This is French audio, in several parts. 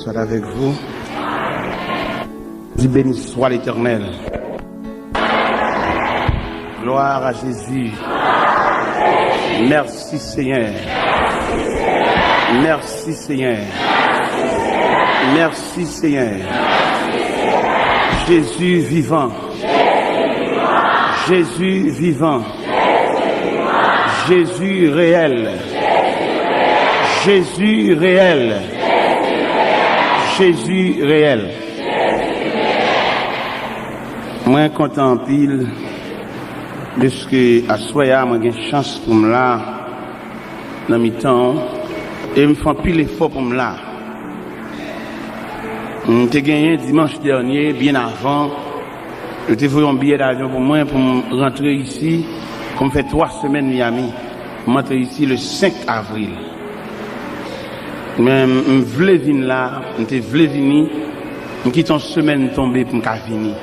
soit avec vous. Dis béni soit l'Éternel. Gloire à Jésus. Merci Seigneur. Merci Seigneur. Merci Seigneur. Jésus vivant. Jésus vivant. Jésus réel. Jésus réel. Jésus réel. Moi content en pile de ce que à soya moi j'ai chance pour me là dans mi temps et me font pile effort pour me là. J'ai gagné dimanche dernier bien avant. J'ai fait un billet d'avion pour moi pour rentrer ici. Comme fait 3 semaines Miami. Je rentre ici le 5 avril. Mais je voulais venir là, je voulais venir, je quitte une semaine tombée pour me venir.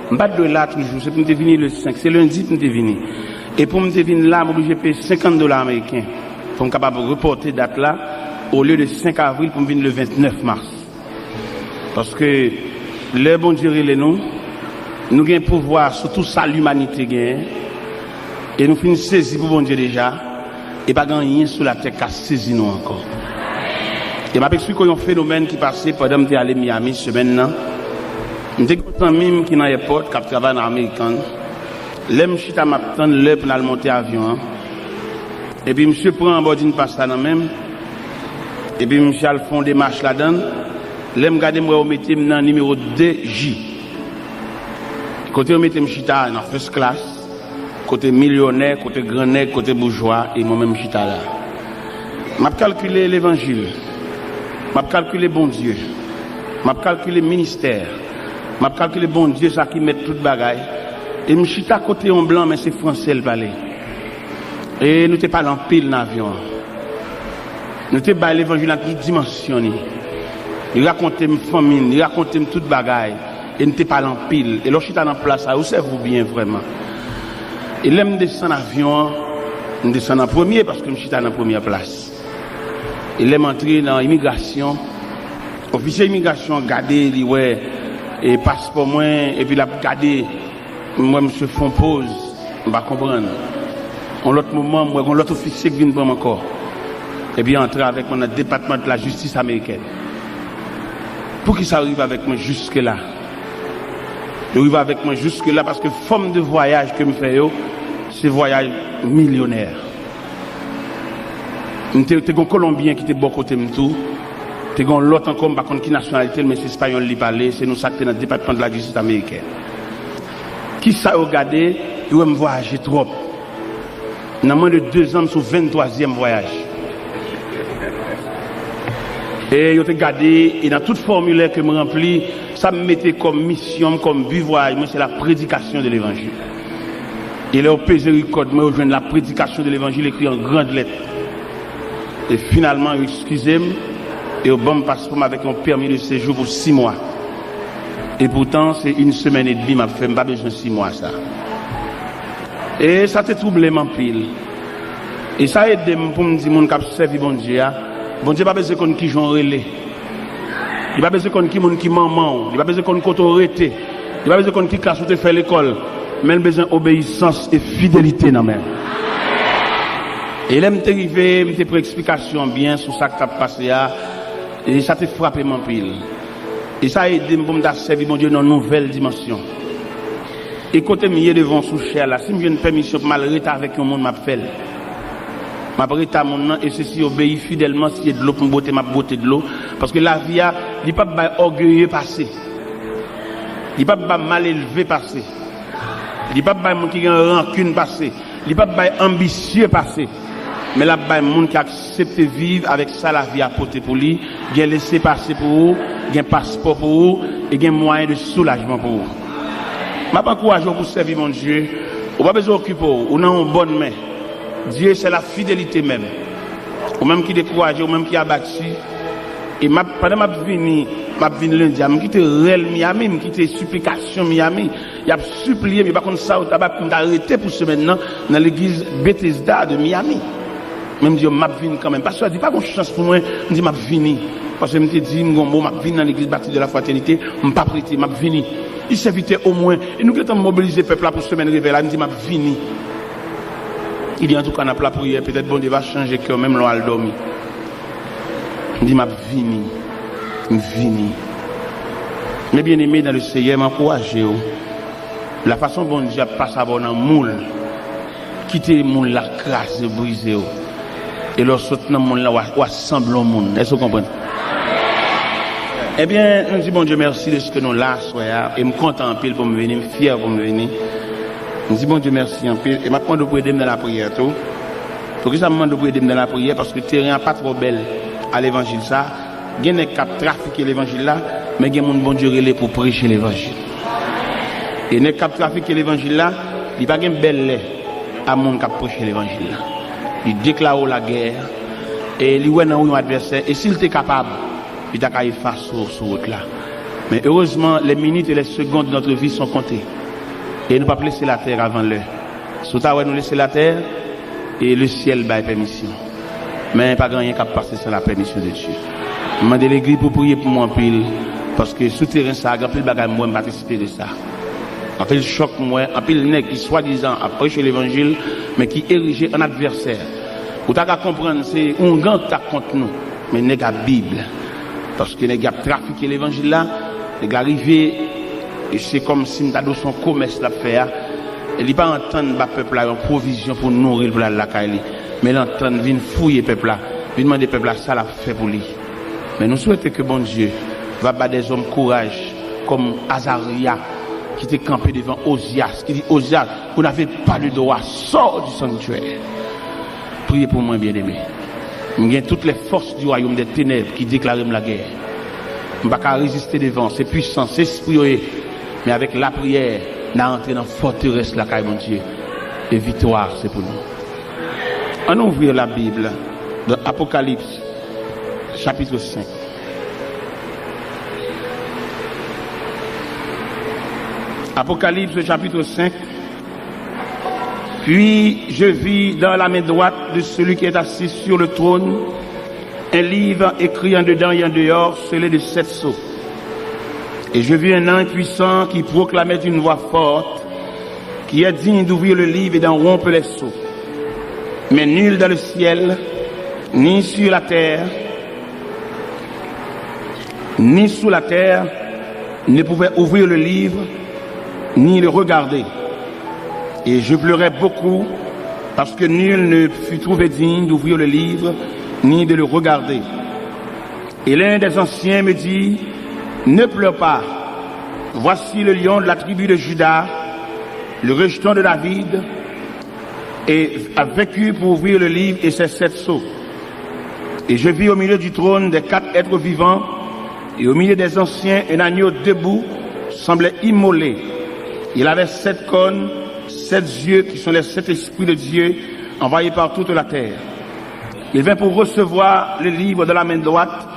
Je ne pas de là toujours, c'est pour me venir le 5, c'est lundi pour me venir. Et pour me venir là, je vais payer $50 américains pour me capable de reporter date là, au lieu de 5 avril pour me venir le 29 mars. Parce que les bons Dieu les nous avons un pouvoir sur tout ça l'humanité gagne. Et nous finissons saisi pour bon Dieu déjà, et pas rien sur la terre qui a saisi nous encore. Et je m'explique un phénomène qui passait pendant que je suis allé à Miami semaine là. J'étais content même qui dans l'aéroport, qui travaille dans l'américain. Là, je suis à m'attendre l'heure pour aller monter l'avion. Et puis, monsieur prend en bord d'une passe là même. Et puis, monsieur a le fond des marches là-dedans. Là, je regarde moi au métier dans le numéro 2J. Côté au métier, je suis dans first class. Côté millionnaire, côté grand nègre, côté bourgeois, et moi-même, je suis là. Je calculé l'évangile. Je calculé bon Dieu. Je calculé ministère. Je calculé bon Dieu, ça qui met toute bagaille. Et je suis à côté en blanc, mais c'est français le palais. Et nous n'étions pas en pile dans l'avion. Nous étions pas l'évangile en toute dimension. Il racontait ma famille, il racontait toute bagaille. Et nous n'étions pas en pile. Et là, je suis dans place, ça, vous savez bien vraiment. Et là, je descends en avion, je descends en premier parce que je suis dans la première place. Et là, je suis dans l'immigration. Officier d'immigration, regardez, dit ouais, et passeport moi, et puis là, regardez, moi, monsieur font pause, je ne vais pas comprendre. En l'autre moment, moi, l'autre officier qui vient prendre encore. Et puis, entrer avec moi dans le département de la justice américaine. Pour qu'il s'arrive avec moi jusque-là. Il arrive avec moi jusque-là parce que forme de voyage que je fais, c'est voyage millionnaire. J'étais un Colombien qui était bon côté de tout. J'étais un l'autre encore, par contre, qui nationalité, mais c'est espagnol qui parlait, c'est nous ça qui dans le département de la justice américaine. Qui ça a regardé, il va me voyager trop. Dans moins de 2 ans, sur 23e voyage. Et il a regardé, et dans tout formulaire que je remplis, ça me mettait comme mission, comme but voyage, moi c'est la prédication de l'évangile. Et là, au pesé record, moi, je viens de la prédication de l'évangile écrit en grandes lettres. Et finalement, excusez-moi, et au bon passeport avec un permis de séjour pour 6 mois. Et pourtant, c'est 1 semaine et demie, m'a fait, pas besoin de 6 mois, ça. Et ça te troublé, mon pile. Et ça a aidé pour me dire, mon cap servi bon Dieu, bon Dieu, pas besoin de qui j'en relais. Il pas besoin de qui maman, il pas besoin de qui autorité, il pas besoin de qui classe ou te fait l'école, mais il a besoin d'obéissance et fidélité dans même. Et là, je suis arrivé, je pris explication bien sur ça que tu as passé, et ça t'a frappé mon pile. Et ça a aidé pour me servir mon Dieu dans une nouvelle dimension. Et côté milieu devant sous cher là, si j'ai une permission pour m'arrêter avec un monde m'a fait. M'a arrêté à mon nom et ceci obéit fidèlement s'il y a de l'eau pour me ma beauté de l'eau parce que la vie a il pas orgueilleux passé. Il pas mal élevé passé. Il pas monde qui a rancune passé. Il pas ambitieux passé. Mais là bas monde qui accepte vivre avec ça la vie à porter pour lui, qui a laissé passer pour vous, qui a un passeport pour vous et qui a un moyen de soulagement pour vous. Je m'encourage pour servir mon Dieu. On pas besoin d'occuper, on a une bonne main. Dieu, c'est la fidélité même. Ou même qui décourage, ou même qui a battu. Et pendant que je viens lundi, je quitte réel Miami, je quitte supplication Miami. Il a supplié, mais par contre, ça, il a arrêté pour ce maintenant dans l'église Bethesda de Miami. Même Dieu m'a venu quand même. Parce que je dis pas qu'on chance pour moi, je dis m'a venu. Parce que je me dis, je vais dans l'église baptiste de la fraternité, je ne vais pas prêter, je vais venir. Il s'invitait au moins. Et nous qui avons mobilisé le peuple là pour semaine réveil, là, il me dit, je vais venir. Il dit, en tout cas, on a la prière, peut-être bon Dieu va changer le cœur, même l'on a dormi. Il dit, je vais venir. Je vais venir. Mes bien-aimés dans le Seigneur, m'encouragez. La façon dont Dieu passe à bon dans le moule, quitter le moule, la crasse, briser. Et lorsque dans le monde là, on assemble le monde. Est-ce que vous comprenez? Eh bien, nous disons bon Dieu merci de ce que nous là, et me content en pile pour me venir, me fier pour me venir. Nous disons bon Dieu merci en pile. Et maintenant, vous pouvez aider dans la prière. Pour que ça me demande de vous aider dans la prière, parce que le terrain n'est pas trop belle à l'évangile. Ça, il y a des cas de trafiquer l'évangile là, mais il y a des bon Dieu relais pour prêcher l'évangile. Et les cas de trafiquer l'évangile là, il n'y a pas de belle lait à mon qui prêcher l'évangile là. Il déclare la guerre et il voit dans un adversaire et s'il était capable il t'a qu'à faire sur route là. Mais heureusement les minutes et les secondes de notre vie sont comptées et nous ne pas laisser la terre avant l'heure. Surtout nous laisser la terre et le ciel bail permission. Mais pas grand rien qu'à passer sans la permission de Dieu. Je demande l'église pour prier pour moi en pile parce que souterrain ça grand pile bagaille moi participer de ça. En pile choc moi, en pile nèg qui soi-disant a prêché l'évangile mais qui érigé en adversaire. Ou t'as qu'à comprendre c'est un grand tas contre nous, mais nèg la Bible. Parce que nèg a trafiqué l'évangile là, nèg arrivé et c'est comme si nous avons son commerce la faire. Il pas entendre ba peuple là en provision pour nourrir pour la caille. Mais l'entendre vient fouiller peuple là, vient demander peuple là ça l'a fait pour lui. Mais nous souhaitons que bon Dieu va battre des hommes courage comme Azaria qui était campé devant Osias, qui dit Osias, vous n'avez pas le droit, sors du sanctuaire. Priez pour moi, bien-aimé. Il y a toutes les forces du royaume des ténèbres qui déclarent la guerre. Je ne peux pas résister devant, c'est puissant, c'est esprit, mais avec la prière, nous entrons dans la forteresse, la caille, mon Dieu. Et victoire, c'est pour nous. On ouvre la Bible dans Apocalypse, chapitre 5. Apocalypse chapitre 5. Puis je vis dans la main droite de celui qui est assis sur le trône un livre écrit en dedans et en dehors, scellé de 7 sceaux. Et je vis un ange puissant qui proclamait d'une voix forte, qui est digne d'ouvrir le livre et d'en rompre les sceaux. Mais nul dans le ciel, ni sur la terre, ni sous la terre, ne pouvait ouvrir le livre, ni le regarder. Et je pleurais beaucoup parce que nul ne fut trouvé digne d'ouvrir le livre ni de le regarder. Et l'un des anciens me dit, ne pleure pas, voici le lion de la tribu de Juda, le rejeton de David, et a vaincu pour ouvrir le livre et ses 7 sceaux. Et je vis au milieu du trône des 4 êtres vivants et au milieu des anciens un agneau debout, semblait immolé. Il avait 7 cônes, 7 yeux qui sont les 7 esprits de Dieu envoyés par toute la terre. Il vint pour recevoir le livre de la main droite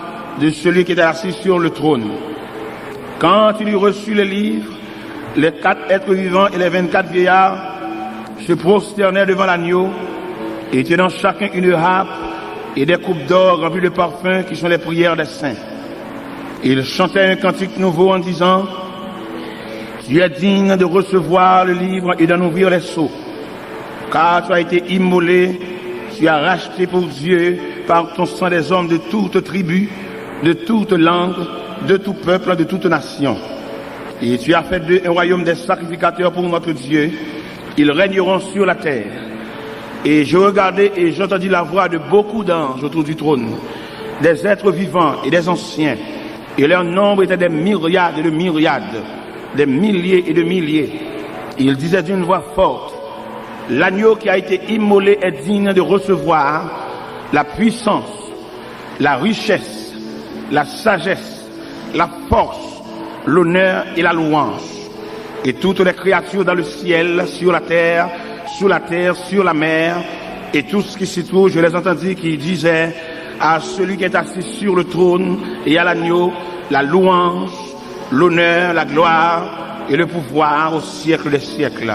de celui qui était assis sur le trône. Quand il eut reçu le livre, les 4 êtres vivants et les 24 vieillards se prosternèrent devant l'agneau et tenant chacun une harpe et des coupes d'or remplies de parfums qui sont les prières des saints. Ils chantaient un cantique nouveau en disant, tu es digne de recevoir le livre et d'en ouvrir les sceaux, car tu as été immolé, tu as racheté pour Dieu par ton sang des hommes de toute tribu, de toute langue, de tout peuple, de toute nation. Et tu as fait d'eux un royaume des sacrificateurs pour notre Dieu. Ils régneront sur la terre. Et je regardais et j'entendis la voix de beaucoup d'anges autour du trône, des êtres vivants et des anciens. Et leur nombre était des myriades et de myriades, des milliers et de milliers. Ils disaient d'une voix forte, l'agneau qui a été immolé est digne de recevoir la puissance, la richesse, la sagesse, la force, l'honneur et la louange. Et toutes les créatures dans le ciel, sur la terre, sur la mer, et tout ce qui s'y trouve, je les entendis qui disaient à celui qui est assis sur le trône et à l'agneau, la louange, l'honneur, la gloire et le pouvoir au siècle des siècles.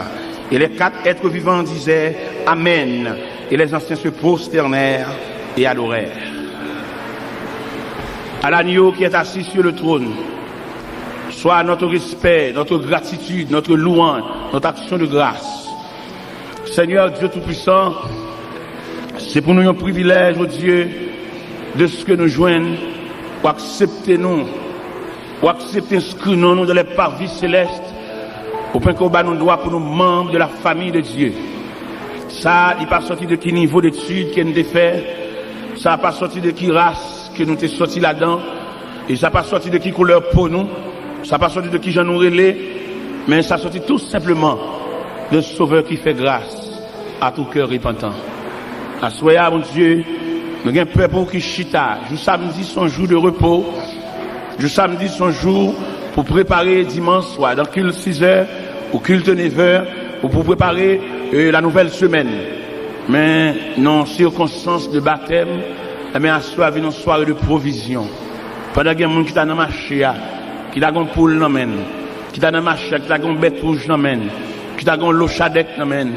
Et les 4 êtres vivants disaient Amen. Et les anciens se prosternèrent et adorèrent. à l'agneau qui est assis sur le trône, soit notre respect, notre gratitude, notre louange, notre action de grâce. Seigneur Dieu Tout-Puissant, c'est pour nous un privilège, oh Dieu, de ce que nous joignons, pour accepter nous, pour accepter inscrire nous dans les parvis célestes, au point qu'on bat nos droits pour nous membres de la famille de Dieu. Ça, il n'est pas sorti de qui niveau d'études qu'on a fait, ça n'a pas sorti de qui race que nous sommes sortis là-dedans, et ça n'a pas sorti de qui couleur pour nous, ça n'a pas sorti de qui j'en nous relais, mais ça a sorti tout simplement de Sauveur qui fait grâce à tout cœur repentant. À soya, mon Dieu, nous avons un peuple qui chita. Le samedi, son jour de repos. Le samedi, son jour pour préparer dimanche soir, dans culte 6h, ou culte 9h, ou pour préparer la nouvelle semaine. Mais non, circonstances de baptême, mais à soir, une soirée de provision. Pendant qu'il y a des gens qui sont dans le marché, qui ont une poule dans main, qui sont dans le marché, qui ont une bête rouge dans main, qui ont l'eau chadec dans main,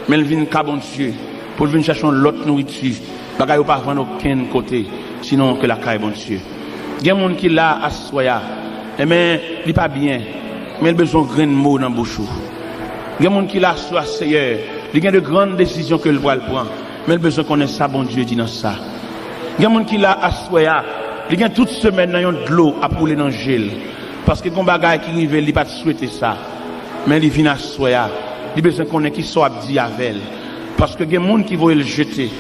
mais ils viennent bon Dieu, pour venir chercher l'autre nourriture. Bagay ou pas vendre aucun côté, sinon que la caille bon Dieu. Il y a des gens qui là à soya, mais il n'est pas bien, mais il a besoin de grain de mots dans la bouche. Il y a des gens qui là à soya, Seigneur, il y a de grandes décisions que le voit prendre, mais il a besoin qu'on ait ça, bon Dieu, dit dans ça. Il y a des gens qui là à soya, il y a toute semaine dans de l'eau à pouler dans le gel, parce que quand bagay qui arrive, il n'a pas souhaité ça, mais il vient à soya, il a besoin qu'on ait qui soit dit avec elle, parce que il y a des gens qui vont le jeter.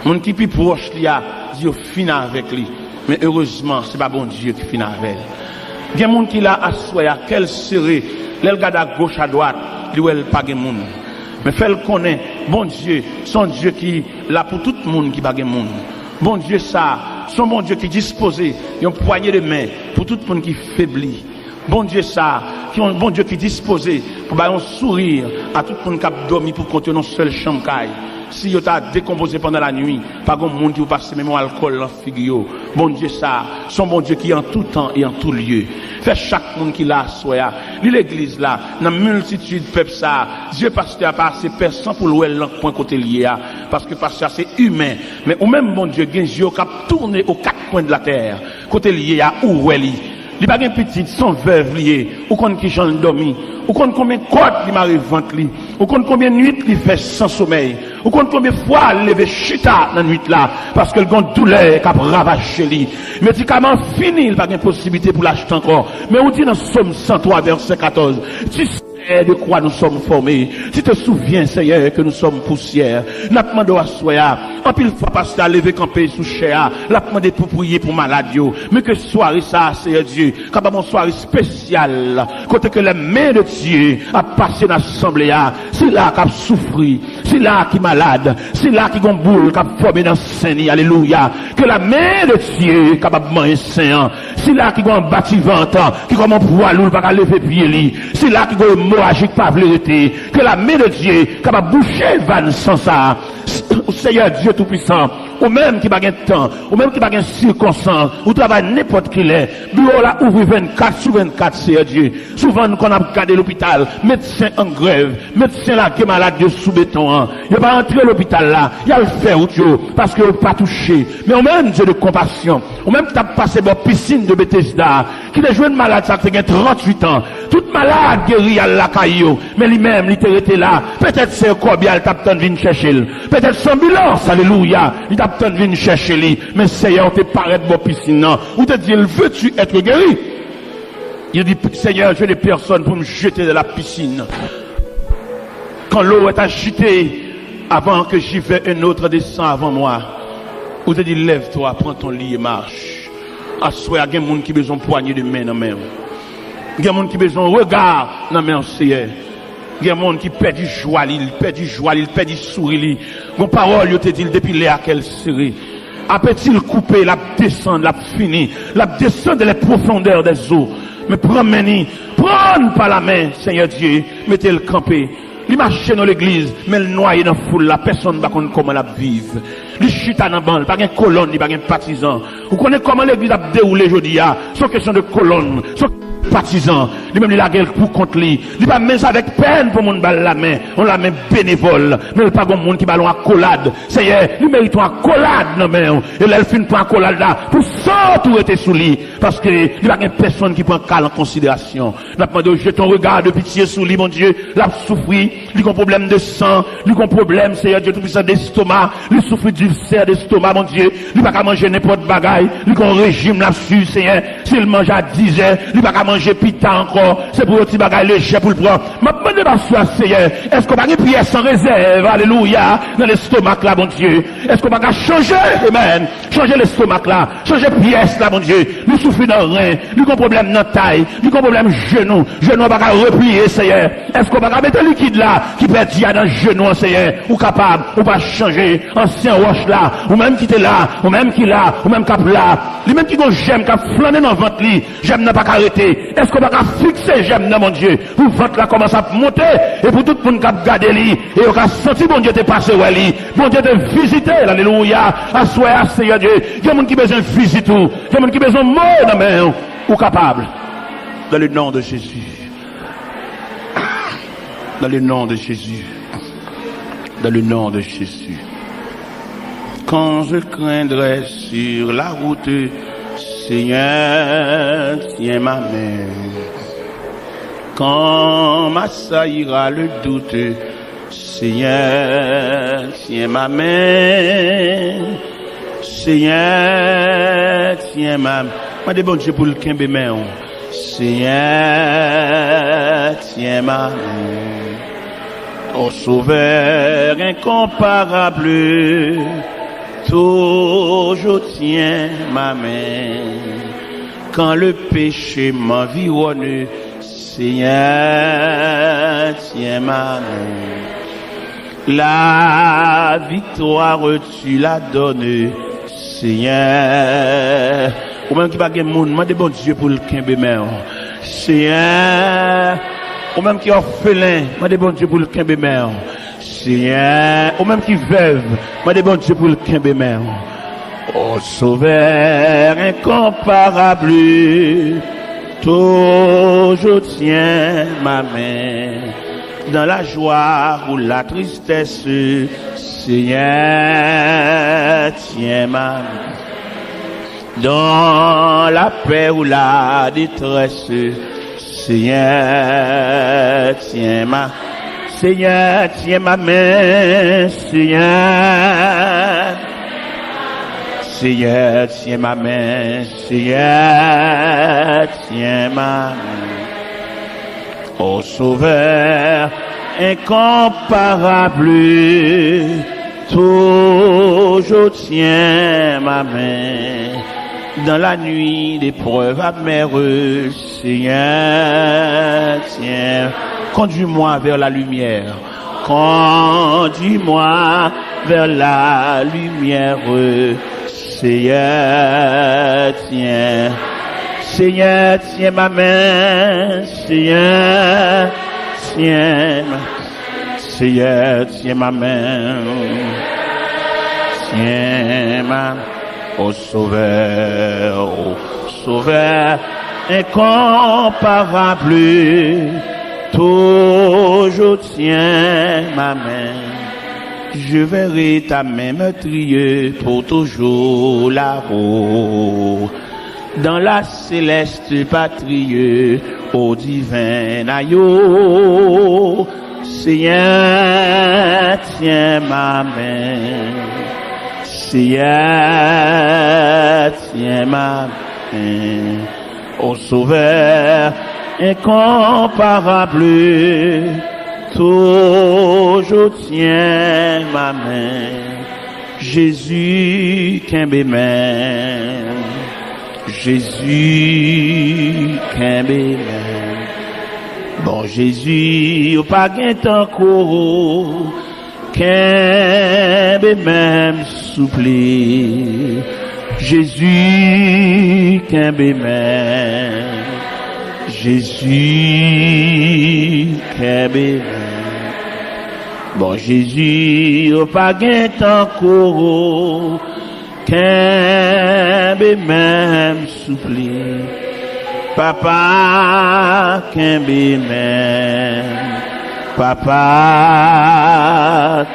Mon qui plus proche li a dit fin avec lui, mais heureusement c'est pas bon Dieu qui fin avec elle. Il y a des gens qui l'a assoya quel serait l'elle regarde à gauche à droite, lui elle pas gen moun. Mais fait le connaît bon Dieu, son Dieu qui là pour tout le monde qui pas gen moun. Bon Dieu ça, son bon Dieu qui disposé une poignée de main pour tout le monde qui faiblit. Bon Dieu ça, qui un bon Dieu qui disposé pour ba un sourire à tout le monde qui a dormi pour compter dans seule chambre caille. Si vous avez décomposé pendant la nuit, pas de monde qui vous passe même alcool dans figure. Bon Dieu ça, son bon Dieu qui est en tout temps et en tout lieu. Fait chaque monde qui l'a soya. L'église là, dans multitude de peuple ça, Dieu pasteur pas assez personne pour louer point côté lié parce que pasteur c'est humain, mais au même bon Dieu gagne Dieu qui tourner aux quatre coins de la terre. Côté lié à où elle il pas une petite son veuve lié ou qu'on qui j'en dormi ou qu'on combien côte il m'arrive ventre li ou qu'on combien nuit il fait sans sommeil ou qu'on combien fois lever chita dans nuit là parce que le gon douleur qui a ravagé lui médicament fini il pas une possibilité pour l'acheter encore mais on dit dans Somme 103 verset 14 tu sais de quoi nous sommes formés. Tu te souviens, Seigneur, que nous sommes poussière. N'a demandé à soya. En pile fois passer à lever camper sous chair. N'a demandé pour prier pour malade. Mais que soirée ça, Seigneur Dieu. Quand une soirée spéciale. Côté que les mains de Dieu a passé dans l'assemblée. C'est là qu'il a souffert. C'est là qu'il est malade. C'est là qu'il a une boule qui a formé dans le Seigneur. Alléluia. Que la main de Dieu est capable de manger saint. C'est là qu'il a un bâtiment qui comme un poids lourd pas lever pied. C'est là qu'il a un magique pas vérité que la main de Dieu capable boucher van sans ça Seigneur Dieu tout puissant ou même qui pas gain temps ou même qui pas gain circonstance ou travail n'importe qui est bureau là ouvre 24/24 Seigneur Dieu souvent qu'on a regardé l'hôpital médecin en grève médecin là qui est malade de sous béton il va entrer l'hôpital là il a le faire parce que pas touché mais au même Dieu de compassion ou même qui t'a passé dans piscine de Bethesda qui est joué malade ça fait 38 ans toute malade guéri à la caillou mais lui-même il était là peut-être c'est combien t'a besoin de venir chercher peut-être sans ambulance alléluia il t'a besoin de venir chercher lui mais Seigneur te paraît de piscine non ou te dit veux-tu être guéri il dit Seigneur je n'ai personne pour me jeter de la piscine quand l'eau est agitée avant que j'y vais un autre descend avant moi ou te dit lève-toi prends ton lit et marche assois il y a des gens qui ont besoin de poignée de main dans main il y a des gens qui ont besoin de regard dans main Seigneur. Il y a des gens qui perdent du joie, ils perdent du joie, ils perdent du sourire. Mon parole, il te dit depuis là qu'elle serait. Après-il couper, la descendre, la fini, la descendre dans les profondeurs des eaux. Mais prends par la main, Seigneur Dieu, mettez le campé. Il marche dans l'église, mais le noyé dans la foule, la personne ne sait pas comment la vivre. Il chita dans la bande, il n'y a pas de colonne, il n'y a pas de partisan. Vous connaissez comment l'église a déroulé aujourd'hui, sans question de colonne, sans partisan. Lui-même, il a gueule pour contre lui. Il pas même ça avec peine pour mon balle la main. On la main bénévole. Mais il pas comme monde qui ballon à collade. Seigneur, lui mérite une accolade, non, mais, et là, il finit pour accolade là, pour ça, tout était sous lui. Parce que, il n'y a pas personne qui prend cas en considération. N'a pas demandé, jette ton regard de pitié sous lui, mon Dieu. L'a souffri. Il a un problème de sang. Il a un problème, Seigneur Dieu, tout puissant d'estomac. Il souffre d'ulcère d'estomac, mon Dieu. Il n'a pas manger n'importe bagaille. Il a un régime là-dessus, Seigneur. S'il mange à 10 heures, il n'a pas manger pita encore. C'est pour le petit bagaille léger pour le prendre. Ma demande pas sur Seigneur. Est-ce qu'on va une prière sans réserve? Alléluia. Dans l'estomac là, mon Dieu. Est-ce qu'on va changer? Amen. Changer l'estomac là. Changer pièce là, mon Dieu. Nous souffrons dans le rein. Nous avons un problème dans la taille. Nous avons un problème genou. Genou va replier, Seigneur. Est-ce qu'on va mettre le liquide là qui perd dans le genou, Seigneur? Ou capable, ou pas changer. Ancien roche là. Ou même qui était là. Ou même qui là. Ou même cap là. Les mêmes qui ont j'aime, qui ont flâné dans le ventre li. J'aime n'a pas arrêter. Est-ce qu'on va fixer j'aime dans mon Dieu? Pour ventre là commence à monter. Et pour tout le monde qui a gardé li. Et on a senti bon Dieu te passer ouais li. Bon Dieu te visiter. Alléluia. Assoyez, Seigneur Dieu. Il y a des gens qui ont besoin de visiter tout. Il y a des gens qui ont besoin de mots dans la main. Ou capable. Dans le nom de Jésus. Dans le nom de Jésus. Dans le nom de Jésus. Quand je craindrai sur la route, Seigneur, tiens ma main. Quand m'assaillira le doute, Seigneur, tiens ma main. Seigneur, tiens ma main. Moi, des bon Dieu pour le quimbe main. Seigneur, tiens ma main. Ô Sauveur incomparable, toujours tiens ma main. Quand le péché m'environne, Seigneur, tiens ma main. La victoire tu la donnes, Seigneur. Ou même qui va gagner monde, moi de bon Dieu pour le quimbe main. Seigneur. Ou même qui est orphelin, moi de bon Dieu pour le quimbe main. Seigneur. Ou même qui veuve, moi de bon Dieu pour le quimbe main. Ô Sauveur incomparable, toujours tiens ma main. Dans la joie ou la tristesse, Seigneur, tiens ma main. Dans la paix ou la détresse, Seigneur, tiens ma, Seigneur, tiens ma main, Seigneur. Seigneur, tiens ma main, Seigneur, tiens ma main. Ô Sauveur incomparable, toujours tiens ma main. Dans la nuit d'épreuves amères, Seigneur, tiens, conduis-moi vers la lumière. Conduis-moi vers la lumière. Seigneur, tiens. Seigneur, tiens ma main. Seigneur, tiens ma, Seigneur, tiens ma main. Tiens ma, ô Sauveur, incomparable, toujours tiens ma main. Je verrai ta main meurtrier pour toujours là-haut. Dans la céleste patrie, au divin agneau, Seigneur, tiens ma main. Seigneur, tiens ma main. Ô Sauveur incomparable, toujours tiens ma main. Jésus, qu'un main. Jésus, qu'un main. Bon Jésus, au pas gain encore, qu'un même souple. Jésus, qu'un même. Jésus, qu'un même. Bon Jésus, au pas gain encore, qu'un même souple. Papa can be man. Papa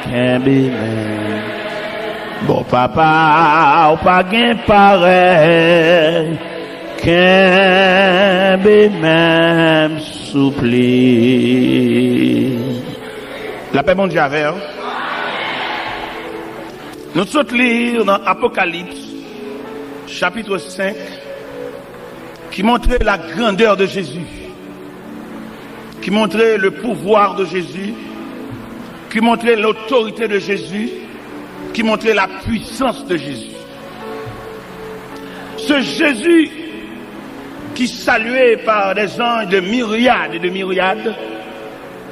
can be man. Bon papa ou pas gain pareil. Can be même soupli. La paix mondiale avec. Nous sommes lire dans Apocalypse, chapitre 5, qui montrait la grandeur de Jésus, qui montrait le pouvoir de Jésus, qui montrait l'autorité de Jésus, qui montrait la puissance de Jésus. Ce Jésus qui salué par des anges de myriades et de myriades,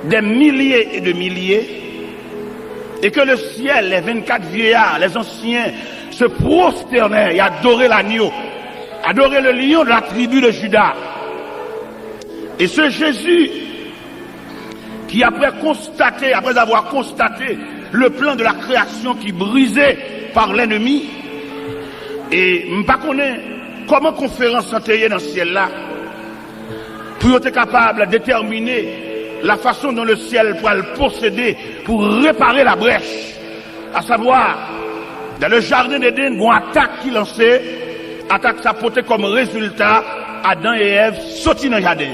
des milliers et de milliers, et que le ciel, les 24 vieillards, les anciens, se prosternaient et adoraient l'agneau, adoraient le lion de la tribu de Juda. Et ce Jésus qui après avoir constaté le plan de la création qui brisait par l'ennemi, et je ne connais pas comment conférence s'entendre dans ce ciel là, pour être capable de déterminer la façon dont le ciel pourra le posséder pour réparer la brèche. À savoir, dans le jardin d'Éden, une attaque qui lançait, attaque ça portait comme résultat Adam et Ève sortis dans le jardin.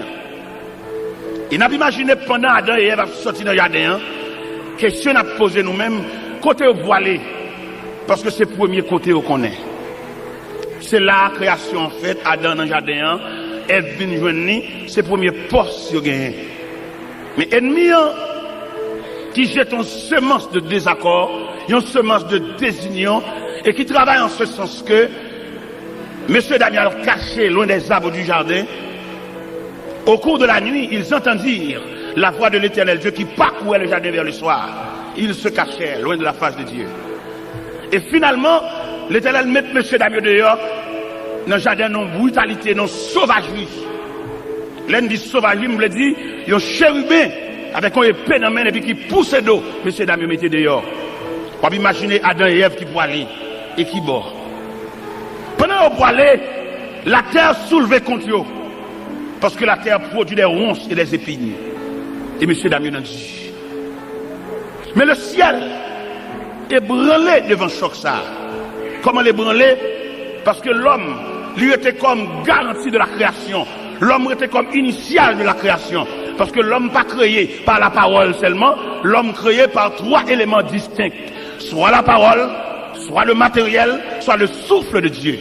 Et n'a pas imaginé pendant Adam et Ève sortis dans le jardin, question à poser nous-mêmes, côté voilé, parce que c'est le premier côté qu'on est. C'est la création en fait, Adam dans le jardin, Ève vient joindre, c'est le premier poste qu'il gagne. Mais ennemi qui jette une semence de désaccord, une semence de désunion, et qui travaille en ce sens que M. Daniel caché loin des arbres du jardin, au cours de la nuit, ils entendirent la voix de l'Éternel Dieu qui parcourait le jardin vers le soir. Ils se cachèrent loin de la face de Dieu. Et finalement, l'Éternel met M. Daniel dehors, dans le jardin, non brutalité, non sauvagerie. L'un dit sauvagerie, me le dit, il y a un chérubin avec une épée dans la main et puis qui pousse d'eau. M. Daniel mettait dehors. On peut imaginer Adam et Ève qui poilaient et qui bord. Pendant qu'on poilait, la terre soulevait contre eux. Parce que la terre produit des ronces et des épines. Et M. Daniel a dit. Mais le ciel est branlé devant choc ça. Comment l'ébranler? Parce que l'homme, lui, était comme garantie de la création. L'homme était comme initial de la création. Parce que l'homme pas créé par la parole seulement, l'homme créé par trois éléments distincts. Soit la parole, soit le matériel, soit le souffle de Dieu.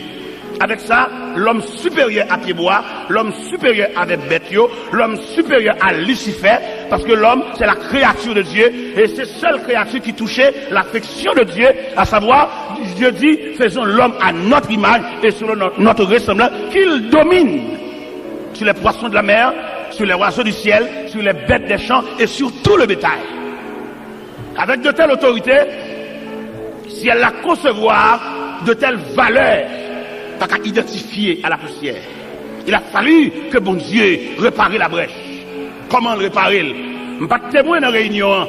Avec ça, l'homme supérieur à Pied-Bois, l'homme supérieur avec Bethio, l'homme supérieur à Lucifer, parce que l'homme, c'est la créature de Dieu, et c'est seule créature qui touchait l'affection de Dieu, à savoir, Dieu dit, faisons l'homme à notre image et selon notre ressemblance, qu'il domine sur les poissons de la mer, sur les oiseaux du ciel, sur les bêtes des champs et sur tout le bétail. Avec de telles autorités, si elle la concevoir de telles valeurs, pas qu'à identifier à la poussière. Il a fallu que bon Dieu répare la brèche. Comment le réparer? Je ne suis pas témoin dans la réunion,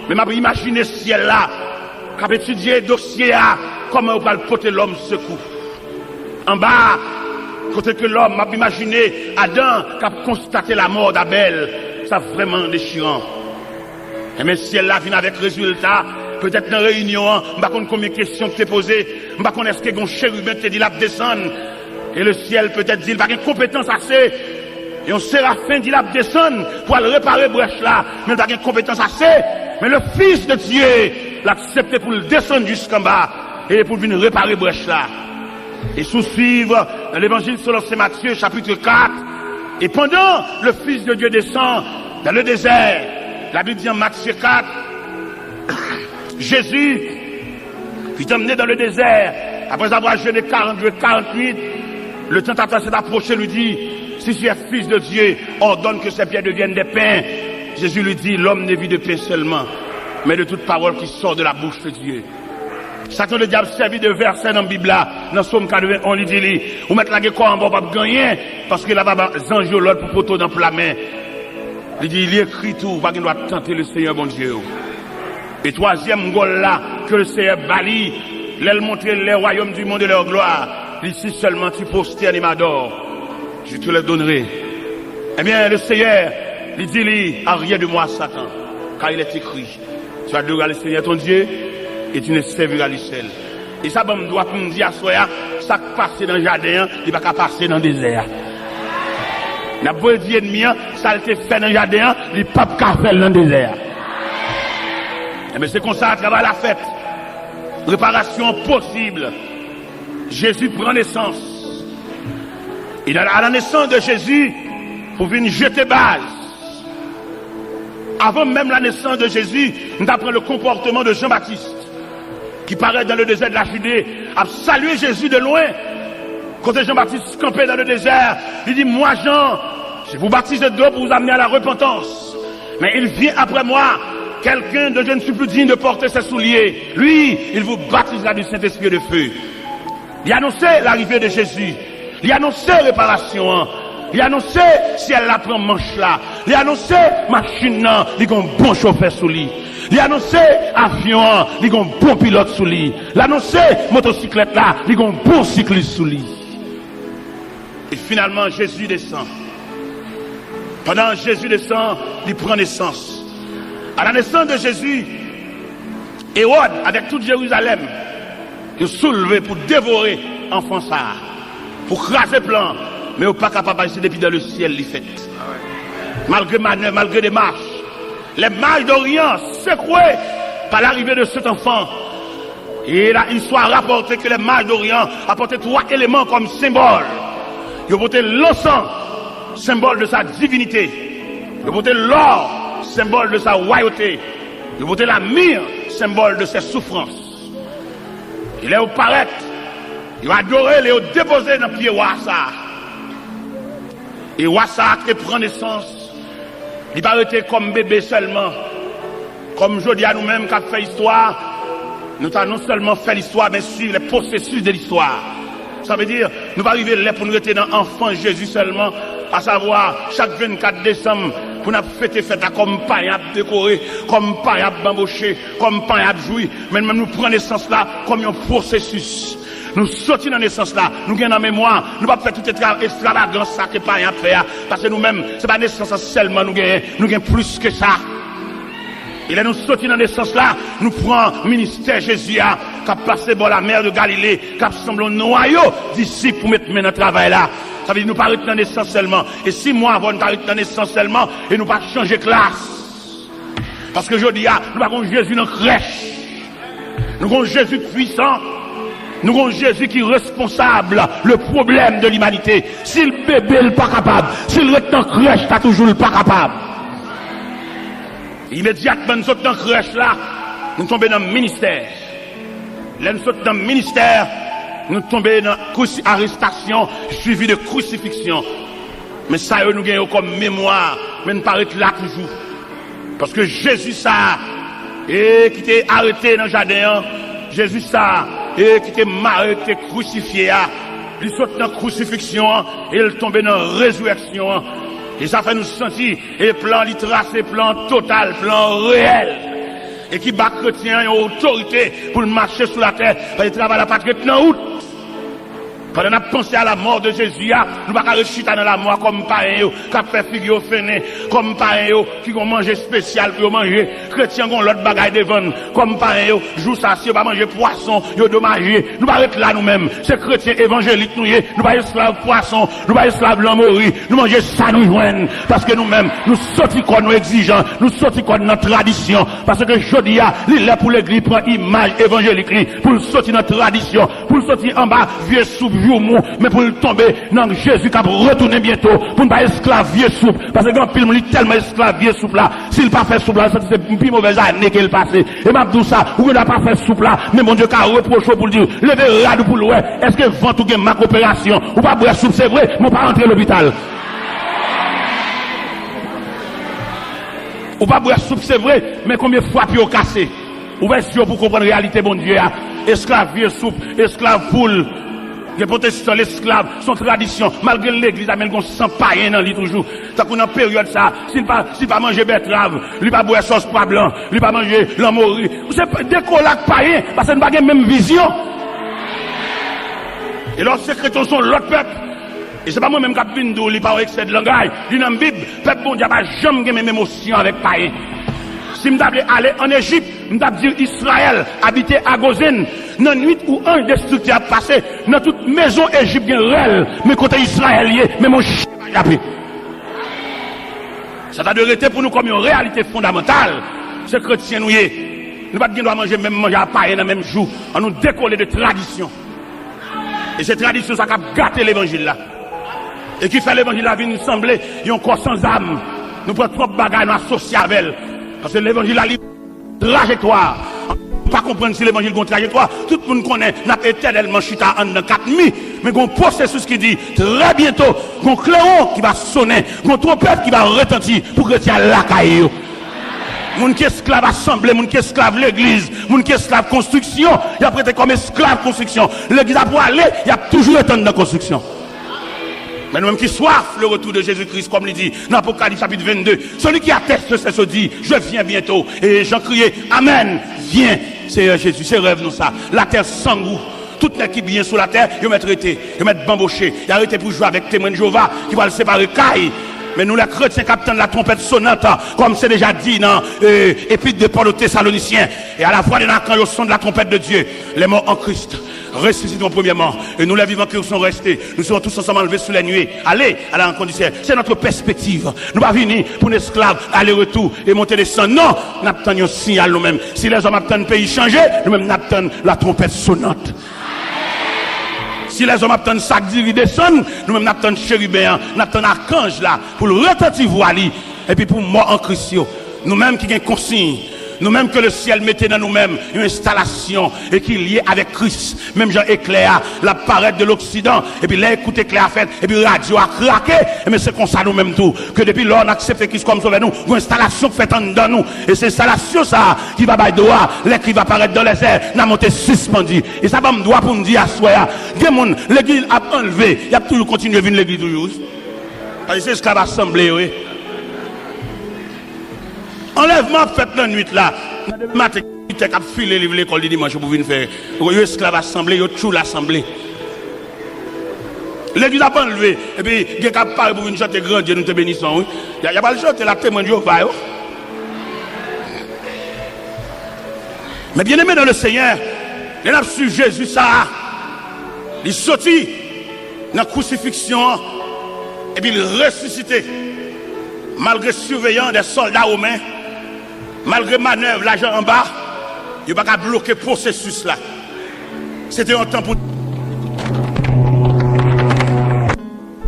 mais je peux imaginer ce ciel-là, qui a étudié le dossier, comment on va porter l'homme secours. En bas, côté que l'homme m'a imaginé Adam qui a constaté la mort d'Abel, ça vraiment déchirant. Et mais si elle là vient avec résultat, peut-être dans la réunion, je ne sais pas combien de questions que tu as posées, je ne sais pas est-ce que un chérubin te dit là descendre, et le ciel peut-être dit il n'a pas de compétence assez, et un séraphin dit là descendre pour aller réparer brèche là, mais il n'a pas de compétence assez, mais le Fils de Dieu l'a accepté pour le descendre jusqu'en bas, et pour venir réparer brèche là. Et sous-suivre dans l'évangile selon Saint Matthieu, chapitre 4. Et pendant le Fils de Dieu descend dans le désert, la Bible dit en Matthieu 4, Jésus fut emmené dans le désert, après avoir jeûné 42, 48, le tentateur s'est approché, lui dit, si tu es Fils de Dieu, ordonne que ces pierres deviennent des pains. Jésus lui dit, l'homme ne vit de pain seulement, mais de toute parole qui sort de la bouche de Dieu. Satan le diable servi de verset dans la Bible là, dans Somme 81, on lui dit, vous mettez la gueule en bas, pas gagner, parce qu'il a pas zange l'autre pour poteau dans la main. Il dit, il écrit tout, pas qu'il doit tenter le Seigneur bon Dieu. Et troisième gol là, que le Seigneur bali, l'aile montrer les royaumes du monde de leur gloire. Ici seulement tu posternes et m'adores. je te le donnerai. Eh bien, le Seigneur, il dit, arrière de moi, Satan, car il est écrit, tu adoreras le Seigneur ton Dieu et tu ne serviras lui seul. Et ça, me doit me dire à soi, ça qui passe dans le jardin, il va pas passer dans le désert. La beau dit ennemi, ça a été fait dans le jardin, il pas qu'à faire dans le désert. Mais c'est comme ça à travers la fête. Réparation possible. Jésus prend naissance. Et à la naissance de Jésus, pour venir jeter base. Avant même la naissance de Jésus, nous apprenons le comportement de Jean-Baptiste, qui paraît dans le désert de la Judée, a salué Jésus de loin. Quand Jean-Baptiste campait dans le désert, il dit, moi Jean, je vous baptise de l'eau pour vous amener à la repentance. Mais il vient après moi, quelqu'un dont je ne suis plus digne de porter ses souliers. Lui, il vous baptisera du Saint-Esprit et de feu. Il a annoncé l'arrivée de Jésus. Il a annoncé réparation. Il a annoncé si elle la prend manche là. Il a annoncé machine là, il y a un bon chauffeur sous lui. Il a annoncé avion, il y a un bon pilote sous lui. Il a annoncé motocyclette là, il y a un bon cycliste sous lui. Et finalement, Jésus descend. Pendant que Jésus descend, il prend naissance. À la naissance de Jésus, Hérode, avec toute Jérusalem, il soulevé pour dévorer l'enfant ça, pour craser plan, mais il n'est pas capable de passer depuis dans le ciel, il fait. Malgré manœuvre, malgré des marches, les mages d'Orient secoués par l'arrivée de cet enfant. Et là, il soit rapporté que les mages d'Orient apportaient 3 éléments comme symbole. Ils ont porté l'encens, symbole de sa divinité. Ils ont porté l'or, symbole de sa royauté. Ils ont porté la myrrhe, symbole de ses souffrances. Il est au paraître, il va adorer, il est déposé dans le pied Wassa. Et Wassa qui prend naissance, il va arrêter comme bébé seulement. Comme je dis à nous-mêmes qui avons fait l'histoire, nous avons non seulement fait l'histoire, mais suivre les processus de l'histoire. Ça veut dire, nous allons arriver là pour nous rester dans l'enfant Jésus seulement, à savoir, chaque 24 décembre, pour nous fêter fête comme pain à décorer, comme pain à bamboucher, comme pain à jouir, mais même nous prenons naissance là comme un processus. Nous sortons dans naissance là, nous gagnons en mémoire, nous ne pouvons pas faire toute extravagance ça que pain à faire, parce que nous-mêmes, ce n'est pas naissance seulement, nous gagnons plus que ça. Et là, nous sortons dans naissance là, nous prenons ministère Jésus, qui a passé par la mer de Galilée, qui a semblé un noyau d'ici pour mettre dans le travail là. Ça veut dire nous pas arrêter dans naissance seulement. Et 6 mois avant, nous arrêter dans naissance seulement, et nous pas changer classe. Parce que je dis, nous avons Jésus dans la crèche. Nous avons Jésus puissant. Nous avons Jésus qui est responsable le problème de l'humanité. Si le bébé n'est pas capable, si le reste dans la crèche, tu toujours pas capable. Immédiatement, nous sommes dans la crèche là, nous tombons dans le ministère. Là, nous sommes dans le ministère, nous tombons dans l'arrestation suivie de crucifixion. Mais ça, nous gagnons comme mémoire, mais nous paraît là toujours. Parce que Jésus, ça, et qui était arrêté dans le jardin, Jésus, ça, et qui était marré, qui était crucifié, il saute dans la crucifixion, et il tombe dans la résurrection. Et ça fait nous sentir, et plan tracé, plan total, plan réel. Et qui bat chrétien, une autorité pour marcher sur la terre, pour travailler la patrie dans août. Pendant qu'on a pensé à la mort de Jésus, nous ne pouvons pas réussir dans la mort comme païens, qui a fait figure fainé, comme païens, qui ont mangé spécial, qui ont mangé, chrétiens qui ont l'autre bagaille devant, comme païens, jour ça, si on va manger poisson, ils ont dommagé. Nous ne pouvons pas là nous-mêmes, ces chrétiens évangéliques, nous ne pas esclaves poisson, nous pas esclaves l'amourie, nous manger ça nous joignent, parce que nous-mêmes, nous sortons quoi nous exigeants, nous sortons quoi notre tradition, parce que je dis, il est pour l'église, prend image évangélique, pour sortir notre tradition, pour sortir en bas, vieux soupe, mais pour tomber dans Jésus qui va retourner bientôt pour ne pas esclavier souple parce que quand il est tellement esclavier souple là s'il pas fait souple là c'est une plus mauvaise année qu'il passe et m'a dit ça ou il n'a pas fait souple là mais mon Dieu qui a reproché pour dire levez rade pour l'ouest est-ce que vent ou ma coopération ou pas boire soupe c'est vrai mon pas rentrer à l'hôpital ou pas boire soupe c'est vrai mais combien de fois puis au cassé ou bien si pour comprendre la réalité mon Dieu esclavier soupe esclave poule. Les protestants, l'esclave, son tradition, malgré l'église, amène qu'on sent païen dans lui toujours. Ça qu'on a période ça, s'il pas manger betterave, lui pas boire sauce pois blanc, lui pas manger l'amourie. C'est des colacs païens, parce que nous pas la même vision. Et lorsque ces chrétiens sont l'autre peuple, Et c'est pas moi-même qui a venu d'où, il pas excès de langage. Il dans la Bible, peuple bon Dieu n'a jamais même émotion avec païen. Si je devais aller en Égypte, je devais dire Israël, habiter à Gozène, dans la nuit où un destructeur a passé, dans toute maison égyptienne réelle, mais côté israélien, mais mon chien va y ça a de rester pour nous comme une réalité fondamentale. C'est chrétien nous y est. Nous ne pouvons pas manger même manger à païen dans le même jour, en nous décoller de tradition. Et cette tradition, ça a gâté l'évangile là. Et qui fait l'évangile là, vient nous sembler, il y a un corps sans âme. Nous prenons trop de bagages, nous associons avec elle. Parce que l'évangile a une trajectoire. On ne peut pas comprendre si l'évangile a une trajectoire. Tout le monde connaît, n'a pas éternellement chita en 4 nuits. Mais il y a un processus qui dit, très bientôt, il y a un clairon qui va sonner, il y a une trompette qui va retentir pour que tu aies la caillou. Moun qui esclave assemblée, moun qui esclave l'église, moun qui esclave construction, il a prêté comme esclave construction. L'église a pour aller, il a toujours été dans la construction. Mais nous-mêmes qui soif le retour de Jésus-Christ, comme il dit dans l'Apocalypse chapitre 22, celui qui atteste c'est ce dit, je viens bientôt. Et j'en criais, Amen, viens, Seigneur Jésus, c'est rêve nous ça. La terre sans goût. Toute l'équipe bien sur la terre, ils mettent arrêté, ils mettent bamboché, ils arrêté pour jouer avec témoin de Jéhovah, qui va le séparer caille. Mais nous, les chrétiens, capitaine de la trompette sonnante, comme c'est déjà dit dans l'Épître de Paul aux Thessaloniciens, et à la fois, quand le son de la trompette de Dieu, les morts en Christ ressuscitons premièrement, et nous, les vivants qui sont restés, nous serons tous ensemble enlevés sous les nuées. Allez à la rencontre du ciel. C'est notre perspective. Nous ne pas venir pour un esclave, aller-retour et monter des sangs. Non, nous attendons un signal nous-mêmes. Si les hommes attendent le pays changer, nous-mêmes nous attendons la trompette sonnante. Si les hommes attendent sac d'iri descendre, nous-mêmes nous attendons chérubin, nous attendons archange là, pour le retentir voile, et puis pour mort en Christ. Nous-mêmes qui avons consigne, nous-mêmes que le ciel mettait dans nous-mêmes une installation et qui est liée avec Christ. Même Jean éclair, la parade de l'Occident, et puis là, écoute éclair fait, et puis radio a craqué, mais c'est comme ça nous-mêmes tout, que depuis lors on accepte Christ comme sauveur nous, une installation faite en dedans nous, et c'est installation ça, qui va bailler droit, qui va apparaître dans les airs, n'a monté suspendu, et ça va me droit pour me dire à soi, l'église a enlevé, il y a toujours continué à venir l'église toujours. Parce que c'est ce qu'on va assembler, oui. Enlèvement fait la nuit là. Le matin, il a filé l'école du dimanche pour venir faire. Il y a esclave assemblée, il y a tout l'assemblée. L'église a pas enlevé. Et puis, il y a parlé pour venir chanter grand Dieu, nous te bénissons. Il n'y a pas le chanter la témoin de Jéhovah. Mais bien aimé dans le Seigneur, il a su Jésus ça. Il est sorti dans la crucifixion. Et puis il est ressuscité. Malgré surveillance des soldats romains. Malgré manœuvre, l'argent en bas, il n'y a pas qu'à bloquer le processus là. C'était un temps pour.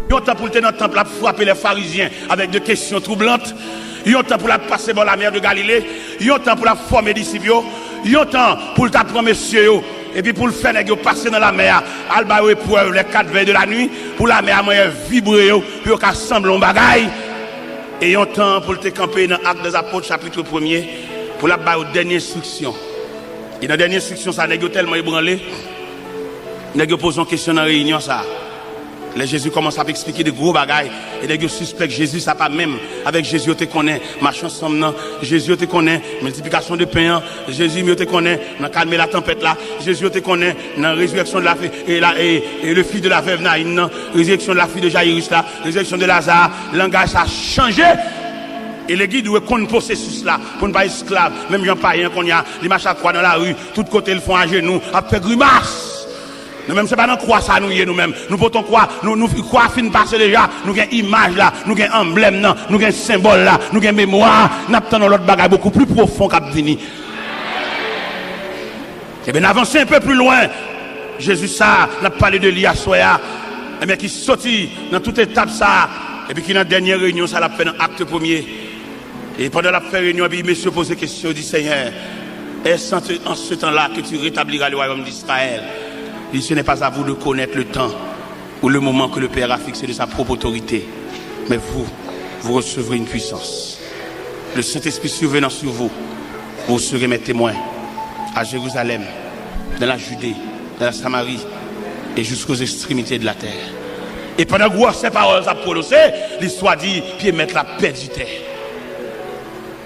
Il y a un temps pour le temple pour frapper les pharisiens avec des questions troublantes. Il y a un temps pour la passer dans la mer de Galilée. Il y a un temps pour la former des disciples. Il y a un temps pour le prendre messieurs. Et puis pour le faire passer dans la mer, alba épreuve les 4 veilles de la nuit, pour la mer moyen vibrer, puis on assemble un bagaille. Et il y a un temps pour te camper dans l'Acte des Apôtres, chapitre 1er, pour la dernière instruction. Et dans la dernière instruction, ça n'est tellement ébranlé. N'est-ce pose une question dans la réunion, ça. Les Jésus commence à expliquer des gros bagailles. Et les gens suspectent Jésus, ça pas même. Avec Jésus, te connaît. Marchand ensemble, Jésus, te connaît. Multiplication de pain. Jésus, te connaît. Dans calmer la tempête là. Jésus, te connaît. Dans la résurrection de la fille. Et le fils de la veuve Naïn. Résurrection de la fille de Jairus là. Résurrection de Lazare. Le langage, ça a changé. Et l'église doit connaître le processus là. Pour ne pas être esclave. Même Jean Païen qu'on y a. Les marches à croix dans la rue. Tout côté, ils font à genoux. À faire grimace. Nous-mêmes, c'est pas dans quoi ça nous y est nous-mêmes. Nous potons quoi, nous quoi fin passer déjà, nous avons image là, nous avons emblème là, nous avons symbole là, nous avons mémoire, nous avons l'autre bagage beaucoup plus profond qu'à venir. Et bien, avancer un peu plus loin, Jésus ça, n'a parlé de l'Ia Soya, et bien qui sortit dans toute étape ça, et puis qui dans la dernière réunion, ça l'a fait dans l'acte 1er. Et pendant la réunion, puis monsieur pose des questions, dit Seigneur, est-ce en ce temps-là que tu rétabliras le royaume d'Israël? Et ce n'est pas à vous de connaître le temps ou le moment que le Père a fixé de sa propre autorité. Mais vous recevrez une puissance. Le Saint-Esprit survenant sur vous, vous serez mes témoins à Jérusalem, dans la Judée, dans la Samarie et jusqu'aux extrémités de la terre. Et pendant que ces paroles à prononcer, l'histoire dit, puis mettre la paix du terre.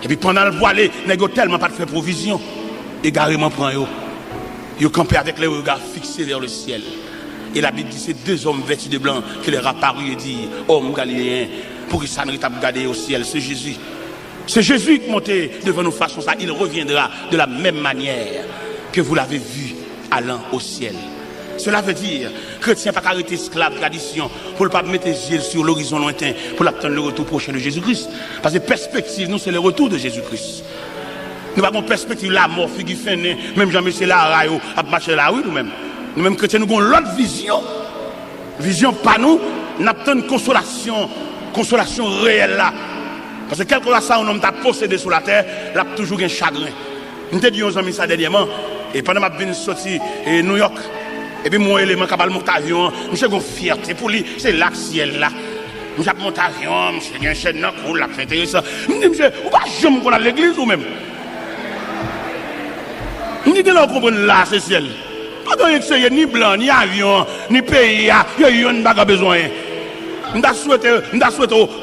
Et puis pendant le voilé, il n'y a tellement pas de faire provision. Égarément prend eux. Ils campaient avec les regards fixés vers le ciel. Et la Bible dit c'est deux hommes vêtus de blanc qui leur apparut et dit, homme galiléen, pour qu'ils s'en regarder au ciel, c'est Jésus. C'est Jésus qui montait devant nous façon ça. Il reviendra de la même manière que vous l'avez vu allant au ciel. Cela veut dire, chrétien pas arrêter esclave tradition pour ne pas mettre les yeux sur l'horizon lointain pour attendre le retour prochain de Jésus-Christ. Parce que perspective, nous, c'est le retour de Jésus-Christ. Nous n'avons pas perspective la mort, figure fin, même Jean-Michel Larayo a marché là, oui, nous-mêmes. Nous-mêmes chrétiens, nous avons l'autre vision. Vision pas nous, nous avons une consolation réelle là. Parce que quelque chose ça, un homme t'a possédé sur la terre, là, toujours un chagrin. Nous t'ai dit aux amis ça dernièrement, et pendant que je suis sorti à New York, et puis mon élément qui a monté avion, je suis une fierté pour lui, c'est là, ciel là. Je suis monté avion, je suis un chaîne là, cool, là, c'est intéressant. Je me dis, monsieur, vous ne pouvez pas jamais qu'on a l'église ou même. Je me dis, là, vous comprenez là, c'est ciel. Pas de c'est ni blanc, ni avion, ni pays, il y a une bague à besoin. Je souhaite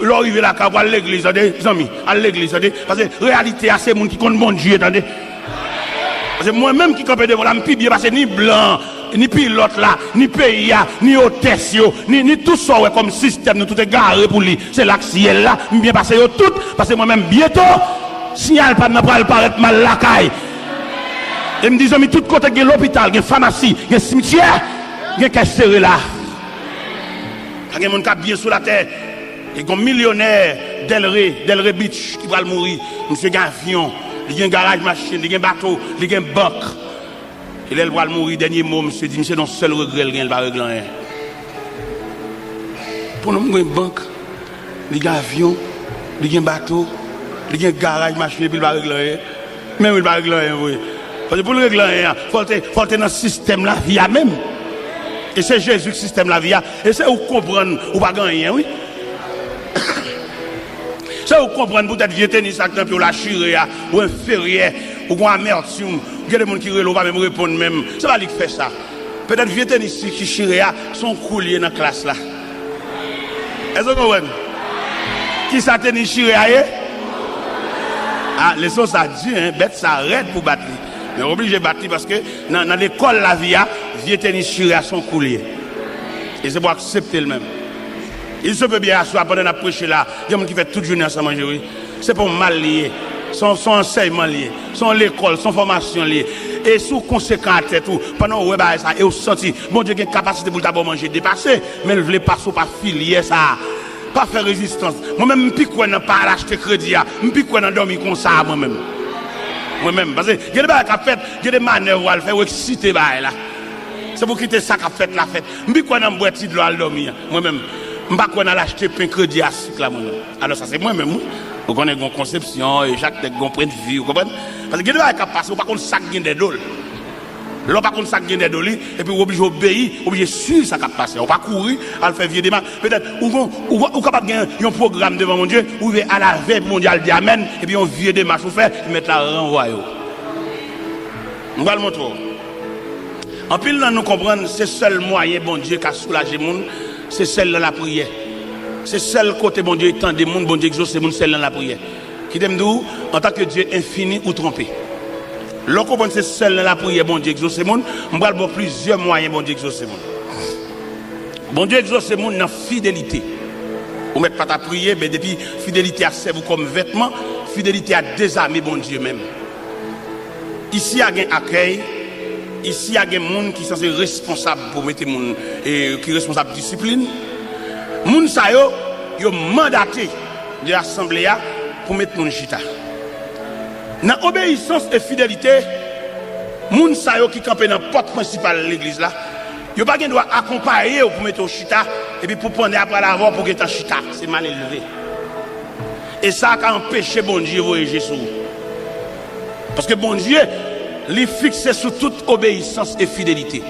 l'arrivée là, à l'église, des amis, à l'église, parce que la réalité, c'est les gens qui comptent bon Dieu, attendez. Parce que moi-même qui campais devant la bien parce que ni blanc, ni pilote là, ni pays, ni hôtesse, ni tout ça comme système, nous tout est garé pour lui. C'est là que ciel là, bien passé tout, parce que moi-même bientôt, signal pas de paraître mal la caille. Et me disent, mais tout côté, il y a l'hôpital, il y a pharmacie, il y a cimetière, il y a caisse serré là. Il y a des gens qui sont bien sur la terre. Il y a un millionnaire Delray Beach qui va mourir. Monsieur Gavion. Il y a un garage machine, il y a un bateau, il y a une banque. Il va mourir, dernier mot, monsieur dit, monsieur, non seul regret, il va régler rien. Pour nous, il y a une banque, il y a un avion, il y a un bateau, il y a un garage machine, il va régler rien. Même il va régler rien, oui. Parce que pour le régler rien, il faut être dans le système la vie même. Et c'est Jésus qui système la vie. Et c'est où comprendre, ou pas gagner, oui. Ça vous comprenez peut-être vieux tennis acteur pour la chirée ou inférieur ou amertume. Il y a des gens qui ne vont même répondre même. C'est pas lui qui fait ça. Peut-être vieux tennis qui chirée sont couliers dans la classe là. Est-ce que vous comprenez? Qui ça tennis chirée? Ah, les choses ça dit, hein, bête ça arrête pour battre. Mais obligé de battre parce que dans l'école la vie, vieux tennis chirée sont couliers. Et c'est pour accepter le même. Il se peut bien asseoir pendant la prêcher là. Il y a des gens qui font toute journée ensemble manger, oui. C'est pour mal lié. Son enseignement lié. Son l'école, son formation liée. Et sous conséquent à tête tout, pendant que vous avez ça, et vous sentez, bon Dieu, il y a une capacité pour le manger dépassé, mais il ne voulait pas filier ça. Pas faire résistance. Moi-même, je ne peux pas acheter crédit. Je ne peux pas dormir comme ça moi-même. Moi-même. Parce que il y a des choses qui fait, il y a des manœuvres à faire, exciter là. C'est pour quitter ça qu'a fait la fête. Je ne peux pas boire de l'eau à dormir. Moi-même. Je ne peux pas acheter un crédit à cycle là. Alors ça c'est moi-même. Vous connaissez une conception et chaque tête a un point de vue. Vous comprenez? Parce que il y a des choses qui passent, vous ne pouvez pas sac des dollars. Là, par contre, ça gagne des dollars, et puis vous obligez d'obéir, obligé de suivre ça qui a passé. On va pas courir, à le faire vieux démarche. Peut-être, ou capable de gagner un programme devant mon Dieu, ou à la veille mondiale dit Amen, et puis on vieux démarche, vous fait, et mettre la renvoyer. On va le montrer. En pile, nous comprenons, c'est le seul moyen, bon Dieu, qui a soulagé le monde, c'est celle de la prière. C'est seul côté, bon Dieu, étend des mondes, bon Dieu, exauce les mondes, celle de la prière. Qui t'aime d'où, en tant que Dieu infini ou trompé. L'on comprend c'est seul dans la prière, bon Dieu exauce le monde. On va avoir plusieurs moyens, bon Dieu exauce le monde. Bon Dieu exauce le monde dans la fidélité. Vous ne mettez pas ta prière, mais depuis fidélité à servir comme vêtement, fidélité à désarmer, bon Dieu même. Ici, il y a un accueil. Ici, il y a des gens qui sont responsables pour mettre les gens, et qui sont responsables de discipline. Les gens, ils ont mandaté de l'Assemblée pour mettre les gens chita. Dans l'obéissance et fidélité, les gens qui campent dans la porte principale de l'église, ils n'ont pas le droit d'accompagner pour mettre au chita et puis pour prendre après l'avant pour être en chita. C'est mal élevé. Et ça a empêché bon Dieu de voyager sur vous. Parce que bon Dieu, il fixe sur toute obéissance et fidélité.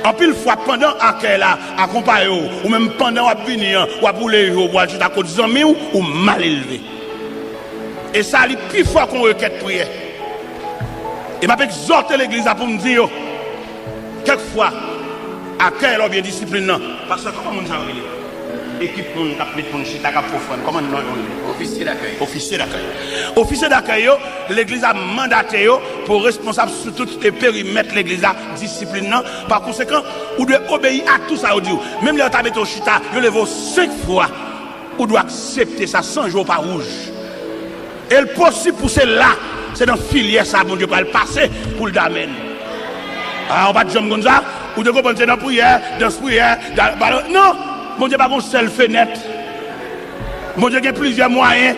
En pile fois, pendant l'accueil là, accompagner ou même pendant la venir, ou pour les jours, ou à côté des amis, ou mal élevé. Et ça, c'est plus fort qu'on requête prière. Et je vais exhorter l'église pour me dire, quelquefois, accueil ou bien discipline, parce que comment on s'en équipe moun k'ap met moun chita k'ap profane. Comment non? Officier d'accueil. Officier d'accueil. Officier d'accueil, l'église a mandaté pour responsable sur tout le périmètre l'église a discipline. Par conséquent, vous devez obéir à tout ça. Même les otables au chita, vous levez 5 fois. Vous devez accepter ça 100 jours par rouge. Et le possible pour cela, c'est dans filière ça, bon Dieu, pour le passer pour le damène. Alors, on va dire comme ça, ou de comprendre dans la prière, dans ce prière, non, bon Dieu, pas une seule fenêtre. Bon Dieu, il y a plusieurs moyens.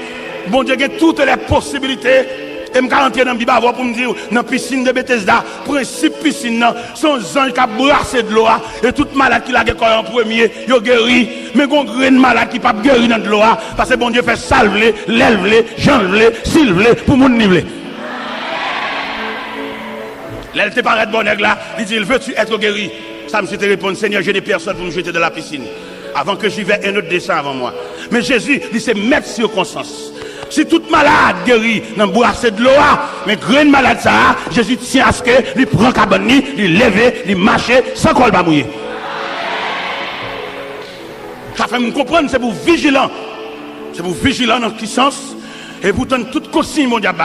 Bon Dieu, il y a toutes les possibilités. Et je vais rentrer dans le Bible pour me dire, dans la piscine de Bethesda, principe piscine, son ange qui a brassé de l'eau, et toute malade qui l'a en premier, il a guéri. Mais il y a un grain de malade qui n'a pas guéri dans de l'eau, parce que bon Dieu fait salver, l'élève, j'enlever, s'ilver, pour mon niveau. Là, elle te paraît bon là, il dit, veux-tu être guéri? Ça me te répondre, Seigneur, je n'ai personne pour me jeter dans la piscine. Avant que j'y vais, un autre descend avant moi. Mais Jésus, il s'est mettre circonstance. Si toute malade guérit dans le boisson de l'eau, mais grain malade ça, Jésus tient à ce que, il prend cabane, il lève, il marche, sans col pas mouiller. Ça fait me comprendre, c'est pour vigilant. C'est pour vigilant dans ce sens, et pourtant toute consigne mon diable.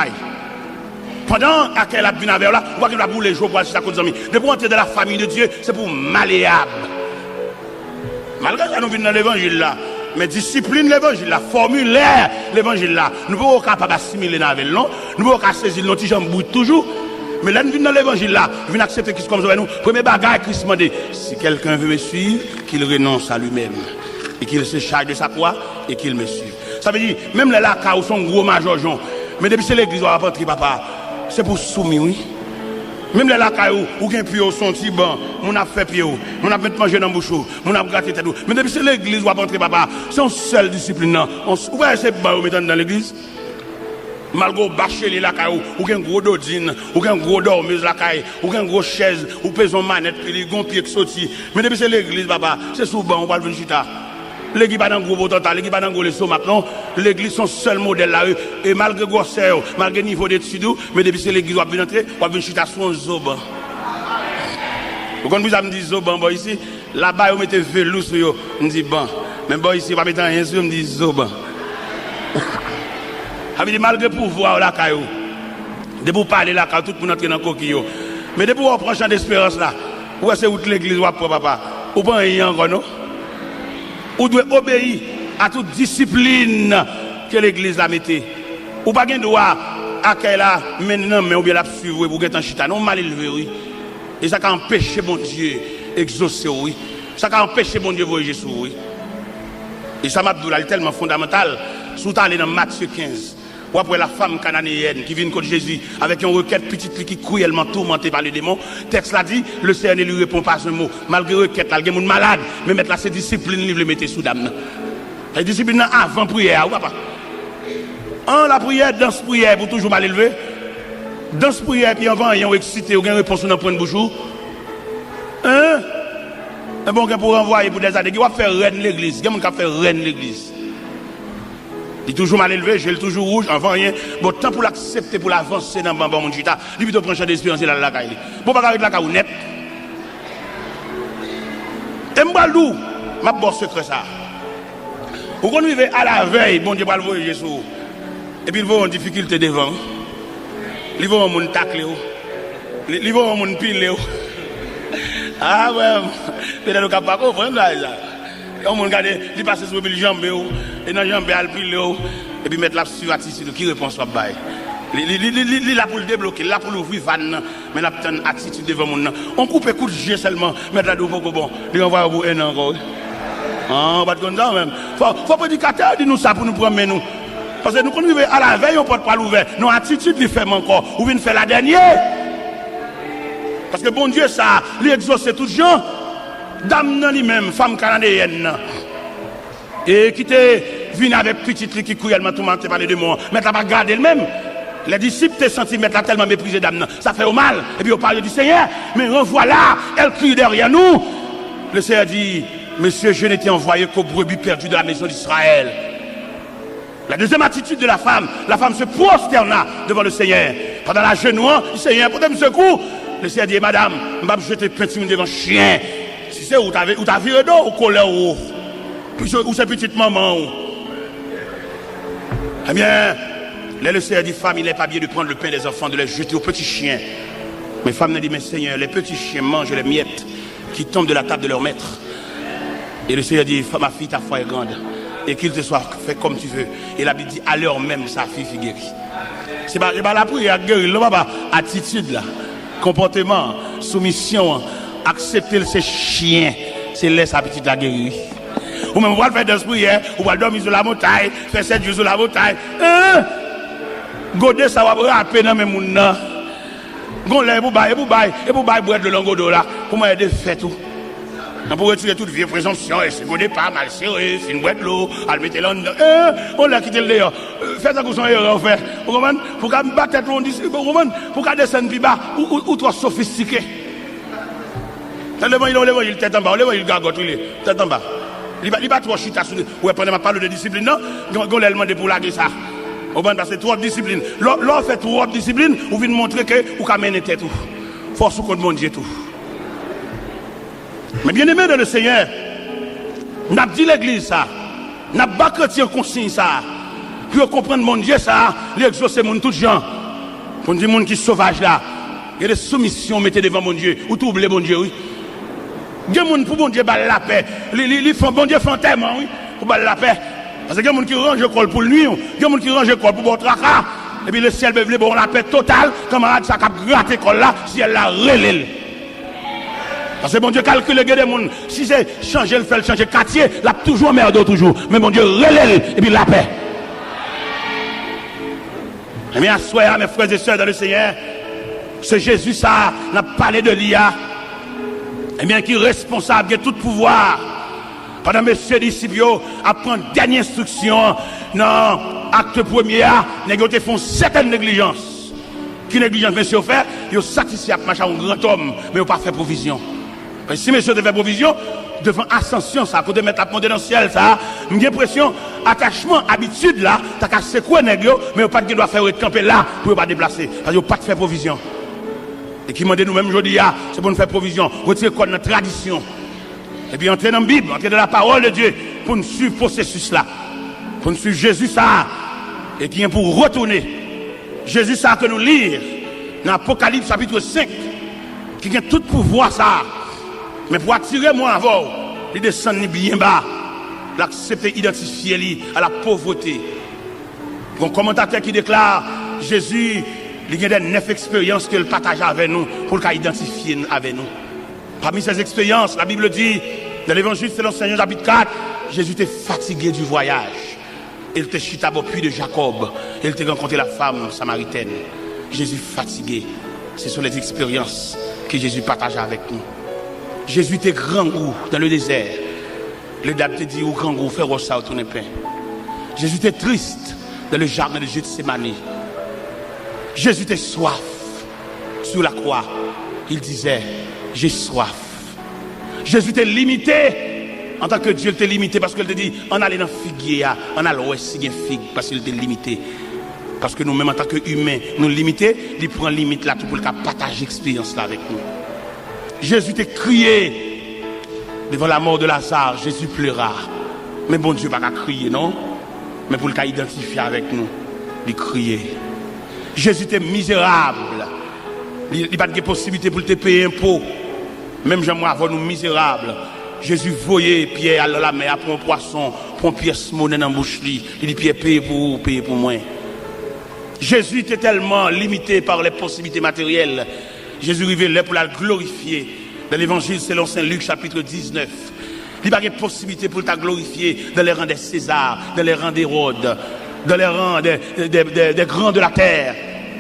Pendant qu'elle a bien avec là, on voit qu'il va bouler les jours pour aller chez sa amis. De pour entrer dans la famille de Dieu, c'est pour malléable. Malgré ça, nous venons dans l'évangile là. Mais discipline l'évangile là, formulaire l'évangile là. Nous ne pouvons pas capable assimiler avec non. Nous ne pouvons pas saisir nos petits jambes toujours. Mais là, nous venons dans l'évangile là. Nous venons accepter Christ comme ça. Nous, premier bagage, Christ m'a dit, si quelqu'un veut me suivre, qu'il renonce à lui-même. Et qu'il se charge de sa croix et qu'il me suive. Ça veut dire, même les lacas où sont gros major Jean. Mais depuis que l'église va rentrer, papa, c'est pour soumettre, oui. Même les lacailles où gain pio son petit banc, on a fait pio, on a fait manger dans bouche, on a gratté tête. Mais depuis que l'église va rentrer papa, c'est une seule discipline là. On ouais c'est pas où mettre dans l'église. Malgré bâcher les lacailles ou gain gros dodine, ou gain gros dormeuse lacaille, ou gain gros chaise, ou pèse en manette puis les gon pied qui sorti. Mais depuis que l'église papa, c'est sous banc on va venir chita. L'église pas dans gros total, l'église pas dans gros les sauts maintenant, l'église son seul modèle là et malgré grosseur, malgré niveau d'études, mais depuis que l'église va venir entrer, on va venir chita son zoban. Vous comprenez vous me dit zoban bon ici, là-bas on mettez velours sur yo, on dit bon, mais bon ici pas mettre rien sur, on me dit zoban. Avait dit malgré pouvoir là caillou. De pour parler là quand tout le monde entre dans coquille. Mais de pour on prend champ d'espérance là, où c'est où l'église va pour papa. Ou pas rien encore non? Ou doit obéir à toute discipline que l'église a mettée. Ou pas de droit à qu'elle a maintenant, mais ou bien la suivre pour être en chita. Non, mal élevé, oui. Et ça a empêché mon Dieu exaucer, oui. Ça a empêché mon Dieu voyager sur, oui. Et ça m'a dit tellement fondamental. Sous allé dans Matthieu 15. Ou après la femme cananéenne qui vient contre Jésus avec une requête petite qui cruellement tourmentée par les démons. Texte l'a dit, le Seigneur ne lui répond pas un mot. Malgré requête, il y a des gens malades, mais mettre là ses disciplines, il le mettait sous dame. La discipline avant prière, ou pas? La prière, dans ce prière, pour toujours mal élevé. Dans ce prière, puis avant, il y a excité, ou une réponse dans le point de bouche. Hein? Et bon, pour renvoyer pour des années, il va faire reine l'église. Il y a des gens qui faire reine l'église. Il est toujours mal élevé, j'ai le toujours rouge, avant rien. Bon, temps pour l'accepter, pour l'avancer dans le bambam, mon chita, il plutôt prendre champ d'espérance là, la caille. Bon, pas avec la caille net. Et m'balou, ma bosse secret ça. Vous connaissez à la veille, bon Dieu, va le voyager sur. Et puis il va en difficulté devant. Il va en mon tacle, il va en mon pile. Ah ouais, peut-être qu'on ne pas comprendre ça. On m'a regardé, il passe sur les jambes, et dans les jambes, il et puis mettre la sur attitude, qui répond soit bail. Il est là pour le débloquer, là pour l'ouvrir van, mais la petite attitude devant mon nom. On coupe un coup de jet seulement, mettre la dos pour bon, il envoie au bout un encore. Ah, on va comme ça même. Faut prédicateur dire nous ça pour nous promener nous. Parce que nous quand nous à la veille, on porte pas l'ouvert. Nos attitudes lui fait encore, ou vient faire la dernière. Parce que bon Dieu ça, lui exauce tout gens. Dame nan lui-même, femme canadienne, et qui te vient avec petite qui couille, elle m'a tout menté par les démons, mais elle n'a pas gardé elle-même. Les disciples te senti mettre la tellement méprisé dame, ça fait au mal, et puis on parle du Seigneur, mais revoilà, elle crie derrière nous. Le Seigneur dit, monsieur, je n'étais envoyé qu'aux brebis perdues de la maison d'Israël. La deuxième attitude de la femme se prosterna devant le Seigneur. Pendant la genouant, le Seigneur, pour me secouer, le Seigneur dit, madame, je vais jeter peinture devant chien. Si c'est où t'as viré d'eau ou colère ou Ou c'est petite maman. Eh bien, le Seigneur dit, femme, il n'est pas bien de prendre le pain des enfants, de les jeter aux petits chiens. Mais femme dit, mais Seigneur, les petits chiens mangent les miettes qui tombent de la table de leur maître. Et le Seigneur dit, ma fille, ta foi est grande. Et qu'il te soit fait comme tu veux. Et la Bible dit, à l'heure même, sa fille fut guérie. C'est pas la prière guérir, là, attitude, là, comportement, soumission, accepter ces chiens, c'est laisser sa petite la guérir. Ou même, on va faire des prières, on va dormir sur la montagne, faire 7 jours sur la montagne. Godé, ça va rapper dans mes mouns. Gon là, et pour bailler boire de l'angodo là, pour moi, aider faire tout. Pour retirer toute vieille présomption, et c'est godé pas mal serré, c'est une boîte de l'eau, à le mettre là dedans. On l'a quitté le dehors. Faites ça pour son erreur, fait. Vous comprenez? Pour qu'à me battre, on dit, vous comprenez? Pour qu'à descendre plus bas, ou trop sophistiqué. Tellement il a l'évangile tête en bas, l'évangile gargote, il est tête en bas. Il va trop chita sur. Ouais, pendant ma parole de discipline, non? On l'a demandé pour laguer ça. Au ban parce que trop de discipline. L'on fait trop de discipline, ou vient montrer que vous pouvez mener tête tout. Force ou contre mon Dieu tout. Mais bien aimé dans le Seigneur, n'a dit l'église ça, n'a pas chrétien consigne ça. Pour comprendre mon Dieu ça, l'exaucer mon tout gens. Pour dire monde qui sauvage là, il y a des soumissions mettez devant mon Dieu, ou tout oubliez mon Dieu oui. Il y a des gens pour mon Dieu la paix. Ils font bon Dieu fantôme oui, pour la paix. Parce que il y a des gens qui rangent le col pour le nuit, il y a des gens qui rangent le col pour bon tracas. Et puis le ciel veut bon la paix totale, camarade ça cap gratter col là, si elle la relève. Parce que bon Dieu calcule les gens, si c'est changer le fait changer quartier, là toujours merde toujours. Mais bon Dieu relève et puis la paix. Eh bien, soyez mes frères et sœurs dans le Seigneur, c'est Jésus ça, n'a parlé de l'IA. Eh bien, qui est responsable de tout pouvoir. Pendant messieurs disciples, apprendre dernière instruction, non, acte premier, les gens font certaines négligences. Qui négligence, monsieur, faire, ils sont satisfaits à marcher un grand homme, mais ils n'ont pas fait provision. Si monsieur devait provision, devant ascension, ça, pour te mettre la ponte dans le ciel, ça, j'ai l'impression, attachement, habitude là, t'as qu'à secouer négro, mais pas de doit faire camper là, pour ne pas déplacer, parce qu'ils n'ont pas de faire provision. Et qui m'a dit nous-mêmes aujourd'hui, c'est pour nous faire provision, retirer quoi de notre tradition. Et puis entrer dans la Bible, entrer dans la parole de Dieu, pour nous suivre le processus là, pour nous suivre Jésus ça, et qui est pour retourner. Jésus ça que nous lire, dans l'Apocalypse chapitre 5, qui a tout pouvoir ça. Mais pour attirer moi avant, il descend bien bas, l'accepter, identifier lui à la pauvreté. Un commentateur qui déclare Jésus, il y a des 9 expériences qu'il partage avec nous pour qu'il identifie avec nous. Parmi ces expériences, la Bible dit, dans l'évangile selon Saint Jean chapitre 4, Jésus était fatigué du voyage. Il était chita au puits de Jacob. Il était rencontré la femme samaritaine. Jésus fatigué. Ce sont les expériences que Jésus partage avec nous. Jésus était grand goût dans le désert. Le dame te dit au grand goût, faire ça au tourner pain. Jésus était triste dans le jardin de Gethsémani. Jésus était soif sur la croix. Il disait, j'ai soif. Jésus était limité. En tant que Dieu, il était limité parce qu'il te dit, on allait dans figuier, on allait où est-ce qu'il y a figue parce qu'il était limité. Parce que nous-mêmes, en tant qu'humains, nous limités, il prend limite là tout pour le cas partager l'expérience là avec nous. Jésus t'a crié devant la mort de Lazare, Jésus pleura. Mais bon Dieu, pas qu'à crier, non? Mais pour le cas identifier avec nous, il criait. Jésus était misérable. Il n'y a pas de possibilité pour te payer un impôt. Même j'aimerais avoir nous misérables. Jésus voyait Pierre à la mer, après un poisson, prend pièce monnaie dans la bouche. Il dit Pierre, paye pour moi. Jésus était tellement limité par les possibilités matérielles. Jésus arrivait là pour la glorifier. Dans l'évangile selon Saint Luc chapitre 19. Il n'y a pas de possibilité pour la glorifier dans les rangs des Césars, dans les rangs d'Hérode, dans les rangs des grands de la terre.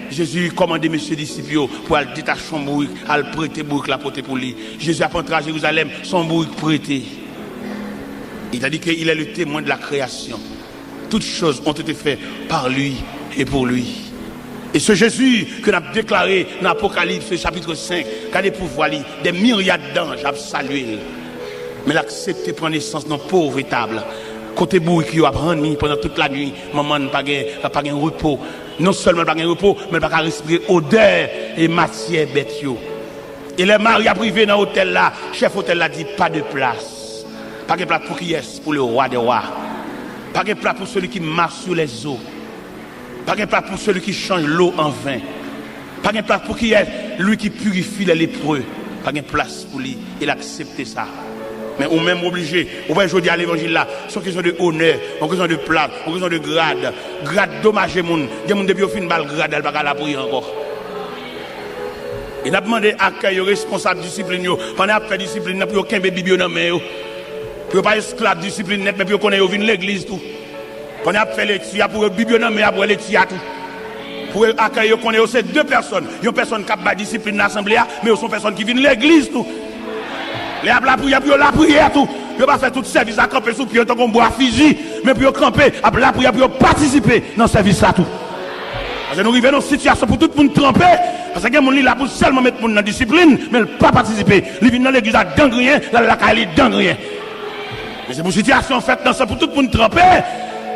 Jésus commandait messieurs disciples pour aller détacher son bourrique, aller prêter bourrique la porter pour lui. Jésus a rentré à Jérusalem, son bourrique prêté. Il a dit qu'il est le témoin de la création. Toutes choses ont été faites par lui et pour lui. Et ce Jésus que nous avons déclaré dans l'Apocalypse chapitre 5, qui a des pouvoirs, des myriades d'anges à saluer. Mais l'accepter prendre naissance dans pauvre étable. Côté bourrique qui a pris pendant toute la nuit, maman n'a pas de repos. Non seulement pas de repos, mais pas de respirer odeur et matière bête. Et les maris privés dans l'hôtel là, chef hôtel là dit pas de place. Pas de place pour qui est pour le roi des rois. Pas de place pour celui qui marche sur les eaux. Pas de place pour celui qui change l'eau en vin. Pas de place pour qui est lui qui purifie les lépreux. Pas de place pour lui. Il accepte ça. Mais on même obligé. On va aujourd'hui à l'évangile là. C'est une question de honneur, une question de place, une question de grade. Grade dommage les gens. Les gens depuis au fin balle grade, elle va pas la prier encore. Il a demandé à accueil responsable discipline. Pendant après discipline, il n'y a plus aucun bébé dans la main. Il n'y a pas esclave discipline net, mais puis on connaît l'église tout. Pendant après l'étude, pour bébé dans la main, après l'étude tout. Pour accueillir, on connaît aussi deux personnes. Il y a une personne qui a la discipline dans l'assemblée, mais il y a une personne qui vient de l'église tout. Les la prière, puis la prière tout. Puis pas faire tout service à camper sous pied, tant qu'on boit fusil, mais puis camper, après la prière, puis participer dans le service là tout. Parce que nous arrivons dans une situation pour tout le monde tremper. Parce que les gens là pour seulement mettre le monde dans la discipline, mais ne pas participer. Ils viennent dans l'église à gangrien, là la caille gangrien. Mais c'est pour une situation faite dans ça pour tout le monde tremper.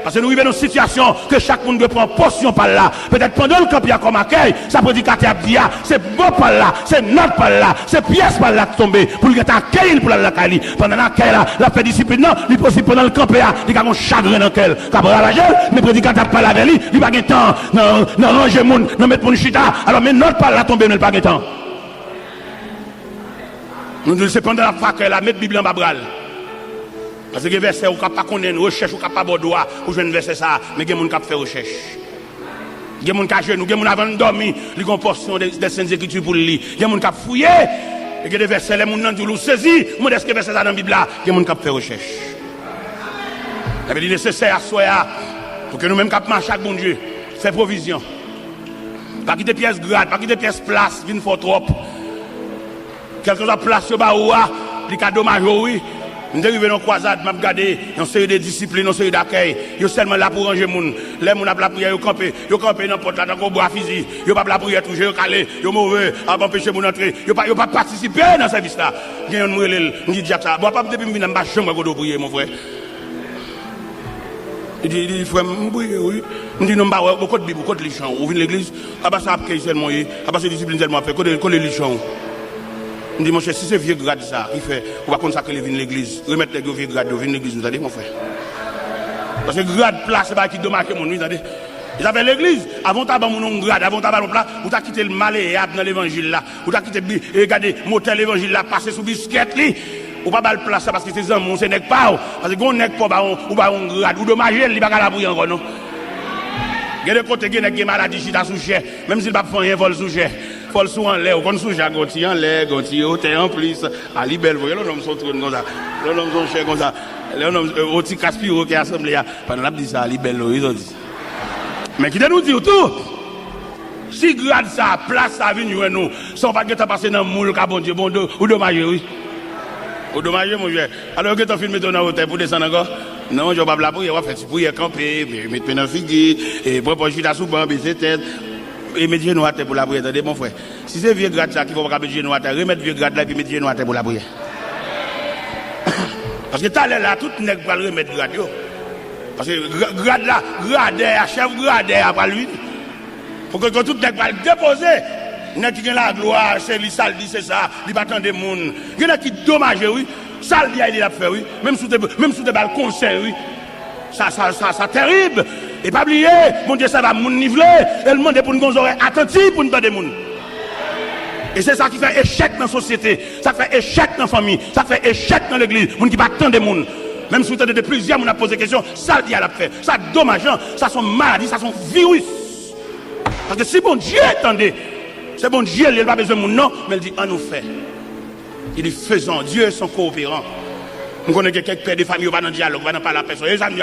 Parce que nous arrivons dans une situation que chaque monde doit prendre portion par là. Peut-être pendant le camp, il y a comme accueil, ça prédicateur a dit, c'est bon par là, c'est notre par là, c'est pièce par là qui tombe. Pour lui accueillir pour la caille. Pendant l'accueil là, la fait discipline, non, il est possible pendant le camp, il y a un chagrin dans lequel, cabra la gel, mais prédicateur parle avec lui, il n'y a pas de temps, non, ranger moun, non, mettre mon chita. Alors, mais notre par là tombe, il n'y a pas de temps. Nous disons, c'est pendant la fac, la mettre Bible en babral. Parce que les versets, on ne peut pas connaître, recherche, on ne peut pas avoir droit pour jouer un verset ça, mais il y a des gens qui font recherche. Il y a des gens qui ont genoux, il y a des gens qui ont dormi, ils ont portion des Saintes Écritures pour le lire. Il y a des gens qui ont fouillé, il y a des versets, les gens qui ont saisi, moi, est-ce que verset ça dans la Bible là, il y a des gens qui font recherche. Il est nécessaire à soi, pour que nous-mêmes qui marchons avec bon Dieu, faire provision. Pas quitter pièces grades, pas quitter pièces place, vine fort trop. Quelque chose à place, il y a des cadeaux majeurs, oui. Nous sommes arrivés dans la croisade, nous avons regardé une série de disciplines, une série d'accueil. Ils sont seulement là pour ranger les gens. Les gens ont la prière, ils campent dans la porte, dans le bois physique. Ils n'ont pas la prière, toucher, ils calé, ils sont mauvais, avant empêcher mon entrée. Ils n'ont pas participé dans ce service-là. Il y a un mourir, je dis ça. Je ne vais pas depuis que je suis chambre pour prier, mon frère. Il dit, frère, je prie, oui. Je dis, non, je ne vais pas de Bible, beaucoup de lichons. Vous venez de l'église, après ça, après seulement, après cette discipline seulement, fait, que les lichons. Je dis, mon cher, si c'est vieux grade ça, il fait, on va consacrer les vignes de l'église, remettre les vieux grades de vignes de l'église, vous avez mon frère. Parce que grade place, c'est pas qui dommage que mon nuit, vous avez. Ils avaient l'église, avant d'avoir mon grade, avant d'avoir mon plat, vous avez quitté le malléable dans l'évangile là, vous avez quitté, regardez, motel l'évangile là, passé sous biscuit, ou pas le place parce que c'est un mon, c'est n'est pas, parce que on n'est pas, ou pas un grade, ou dommage, il va pas la bouillir encore, non. Il y a des côtés qui ont des maladies qui sont sous cher, même s'il ne va pas faire rien, vol sous cher. Vol sous en l'air, on sous cher, en l'air, en plus, à libelle, vous voyez, l'homme sont trop comme ça, l'homme sont chers comme ça, l'homme, au petit Caspiro qui est assemblé, pendant la dit ça, à libelle, ils ont dit. Mais qui nous dit tout, si grade ça, place ça, vient nous, sans pas que tu passes dans le moule, bon Dieu, bon Dieu, ou dommage, oui. Ou dommage, mon vieux. Alors que tu filmes ton hôtel pour descendre encore? Non, je ne vais pas la prier, on va faire pour y camper, mettre dans le figuier, et pour je suis là sous banc, baisser tête, et mettre genoux à terre pour la prière. Attendez, mon frère. Si c'est vieux grade ça qui va pas mettre genoux à terre, remettre vieux grade là, et puis mettre genoux à terre pour la prière. Parce que t'as là, tout n'est pas le remettre grade, yo. Parce que grade là, grade, chef grade, après lui. Pour que tout n'est pas le déposer. Il y a qui a la gloire, c'est lui, ça, c'est ça, il va attendre des gens. Il y a qui dommage, oui. Ça, il a fait, oui. Même sous des balcons, oui. Ça, terrible. Et pas oublier, mon Dieu, ça va moun niveler. Elle demande pour nous oreilles attentives pour nous donner des gens. Et c'est ça qui fait échec dans la société. Ça fait échec dans la famille. Ça fait échec dans l'église. Moun qui va attendre des gens. Même si vous avez plusieurs, on a posé des questions. Ça, il a fait. Ça, dommage, ça sont maladies, ça sont virus. Parce que si bon Dieu attendait, c'est bon Dieu, il n'a pas besoin de mon nom, mais il dit, en nous fait. Il dit, faisons, Dieu est son coopérant. Nous connaissons quelques pères de famille, on va dans le dialogue, on va dans la personne, et ça me dit,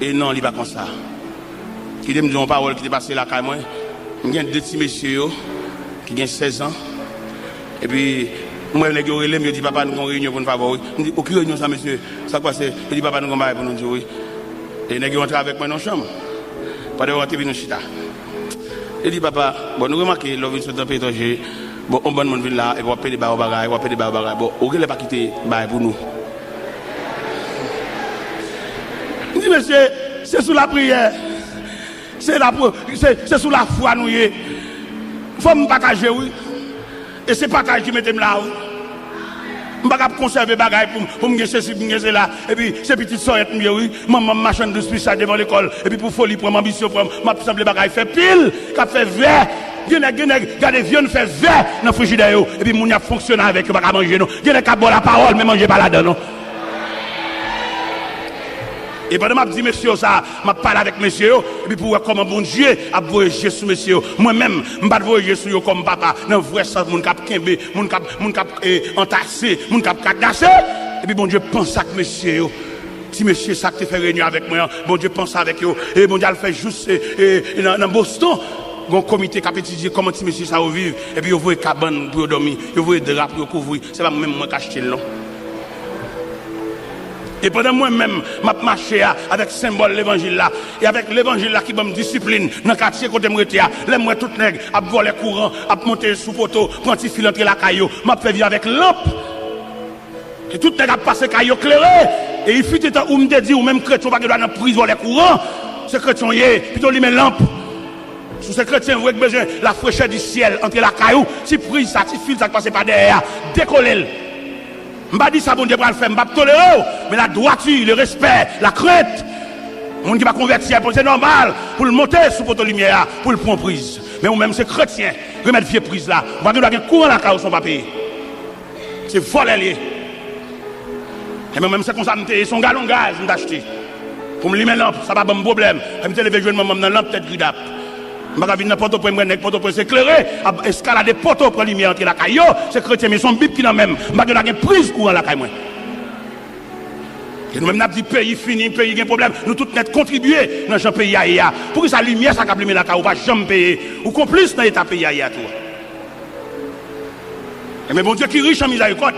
et non, il n'est pas comme ça. Il me dit une parole qui est passée là, quand même. Il y a deux petits messieurs qui ont 16 ans. Et puis, moi, je me dis, papa, nous avons une réunion pour nous favoriser. Je me dis, aucune réunion, ça, monsieur. Ça, quoi, c'est? Je dis, papa, nous avons une pour nous dire, oui. Et ils ont entré avec moi dans la chambre. Pas de rentrer, nous chita. Je dis, papa, bon, nous remarquons, l'homme est dans le pétrolier. Bon, on va venir là, et on va payer des barres au bagage, on va payer des barres au bagage. Bon, on ne va pas quitter les pour nous. Je dis, monsieur, c'est sous la prière. C'est sous la foi, nous. Il faut me partager, oui. Et c'est partage qui mettez là, oui. Je ne peux pas conserver des bagages pour me ceci, pour me cela. Et puis, ces petites soeurs, oui, maman machin de spécial devant l'école. Et puis, pour folie, pour ambition, pour ma semble bagages, fait pile, qui fait vert. Regardez, vieux, fait vert dans le frigidaire. Et puis, moun a fonctionné avec eux, pas manger, non. Il y a qui boire la parole, mais manger pas là-dedans, non. Et pendant que je dis, monsieur, ça, je parle avec monsieur, et puis pour voir comment bon Dieu a voyagé sur monsieur. Moi-même, je ne vais pas voyager sur comme papa, dans le vrai sens, mon cap kembe, mon cap entassé, mon cap cadenassé. Et puis bon Dieu pense à monsieur. Si monsieur, ça te fait réunion avec moi, bon Dieu pense avec eux. Et bon Dieu le fait juste dans Boston. Un comité qui a étudié comment si monsieur ça vivre. Et puis, vous voyez cabane pour dormir, vous voyez drap pour couvrir. C'est pas même moi qui achète le nom. Et pendant moi-même, je marche avec le symbole de l'évangile là. Et avec l'évangile là qui me discipline dans le quartier côté de Mretia. Là, moi, tout nègre, à voler courant, à monter sous poteau, prendre un fil entre la caillou. Je fais vivre avec lampe. Et tout nègre a passé caillou clairé. Et il fut temps où me dit, ou même chrétien, pas que dans la prise voler courant. Ce chrétien y est, plutôt lui met lampe. Sous ce chrétien, vous avez besoin de la fraîcheur du ciel entre la caillou. Si prise ça, si fil ça passe par derrière, décoller. Je ne vais pas dire ça, bon Dieu, pour le faire, je ne vais pas tolérer, mais la droiture, le respect, la crainte, le monde qui va convertir, c'est normal, pour le monter sous votre lumière, pour le prendre prise. Mais vous-même, c'est chrétien, remettre vieux prise là, vous avez un courant dans la caille, son papier. C'est voler. Et moi-même, c'est comme ça, son galon gaz, je acheté. Pour me limer lampe, ça va pas un problème. Je me lever jouer dans la lampe, peut-être gridap. Je ne vais pas venir dans le porte-au-prince éclairé, escalader porte pour la lumière entre la caillou, c'est chrétien, mais son bip qui n'a même. Je ne vais pas une prise courant la caillou. Et nous-mêmes, nous avons dit pays fini, pays qui a un problème. Nous tous net contribuer dans le pays aïe. Pour que sa lumière, ça capte la caillou, pas jamais payer. Ou complice dans l'état pays aïe. Mais bon Dieu qui est riche en miséricorde.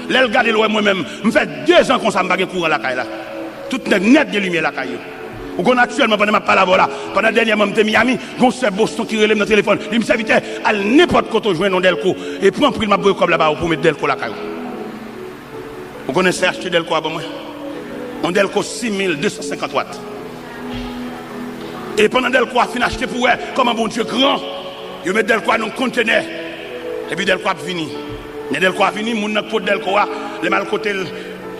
Là, regardez moi-même, je fais 2 ans qu'on s'en va courant la caillou. Tout net de lumière la caillou. Ou qu'on actuellement, pendant ma parole là, pendant dernièrement, je suis Miami, on s'est Boston qui relève dans le téléphone. Il me s'invite à n'importe quoi, je joins Delco. Et prends pris ma boîte comme là-bas pour mettre Delco la caillou. Vous connaissez acheter Delco avant moi? On Delco 6250 watts. Et pendant Delco a fini acheter pour elle, comme un bon Dieu grand, il met Delco dans un conteneur. Et puis Delco a fini. Mais Delco a fini, mon pot Delco, les mal côté.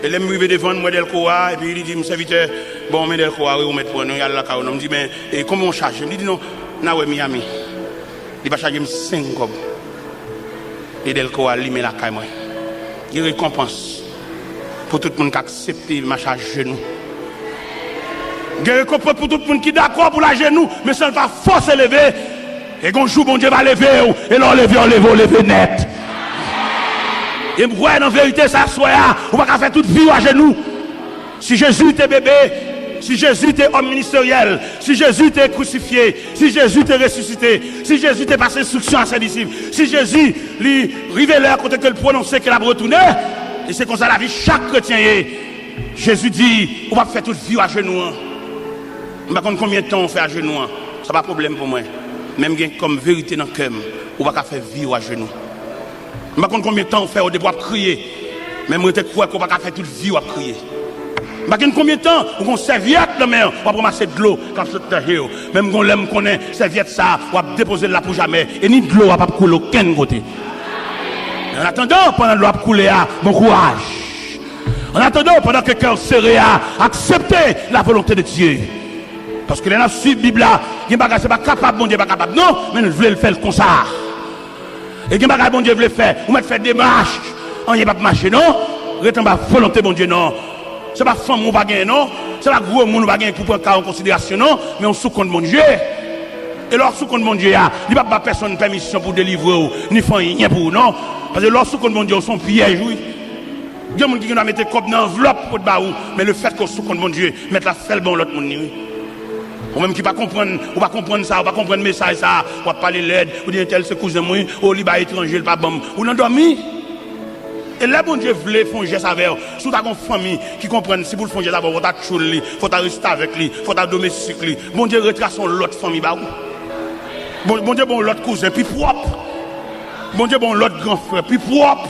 Et les me devant moi Delco et puis il dit monsieur serviteur bon mais Delco oui on met pour nous y a la caille on me dit mais et comment on charge je me dit non na ouais Miami il va charger 5 cob et Delco a limé la caille moi il récompense pour tout le monde qui accepte ma charge genou il récompense pour tout le monde qui d'accord pour la genou mais ça va force lever et quand jour bon Dieu va lever et l'on lever net. Et moi, en vérité, ça soit, on va faire toute vie à genoux. Si Jésus était bébé, si Jésus était homme ministériel, si Jésus était crucifié, si Jésus était ressuscité, si Jésus était passé instruction à ses disciples, si Jésus lui révélait à côté que le prononçait qu'il a retourné, et c'est comme ça la vie, chaque chrétien est. Jésus dit, on va faire toute vie à genoux. Je ne sais pas combien de temps on fait à genoux. Ça n'a pas de problème pour moi. Même comme vérité dans le cœur, on va faire vie à genoux. Je ne sais pas combien de temps on fait au début à crier. Même je crois qu'on va faire toute vie à crier. Je ne sais pas combien de temps on serviette dans la mer, on va ramasser de l'eau quand je suis même quand on connaît serviette ça, on va déposer là pour jamais. Et ni de l'eau va pas couler aucun côté. En attendant, pendant que l'eau va couler, bon courage. En attendant, pendant que le cœur serré à accepter la volonté de Dieu. Parce que dans la suite Bible là, il n'est pas capable, bon Dieu, pas capable. Non, mais nous voulons le faire comme ça. Et que bon Dieu veut faire, ou mettre faire des marches, on n'y a pas marcher, non? Rétant pas volonté, bon Dieu, non? C'est pas femme ou pas gagner, non? C'est pas gros monde ou pas gagner pour prendre cas en considération, non? Mais on sous compte bon Dieu. Et lorsque sous compte bon Dieu, il n'y a pas personne permission pour délivrer, ni faire rien pour, non? Parce que lorsque sous compte bon Dieu, son piège, oui. Il y a des gens qui ont mis des copes dans l'enveloppe pour le baou, mais le fait qu'on sous compte bon Dieu, mettre la felle bon l'autre monde, oui. Ou même qui va comprendre, ou va comprendre ça, ou va comprendre le message ça, ou va parler l'aide, ou dire tel ce cousin moi, ou liba étranger, le pas bon, ou non dormi. Et là, bon Dieu voulait faire un geste avec eux. Si vous avez une famille qui comprend, si vous le faites un geste avec vous, vous avez chouli, il faut rester avec lui, il faut domestiquer. Bon Dieu retrace l'autre famille. Bon Dieu bon l'autre cousin, puis propre. Bon Dieu bon l'autre grand frère, puis propre.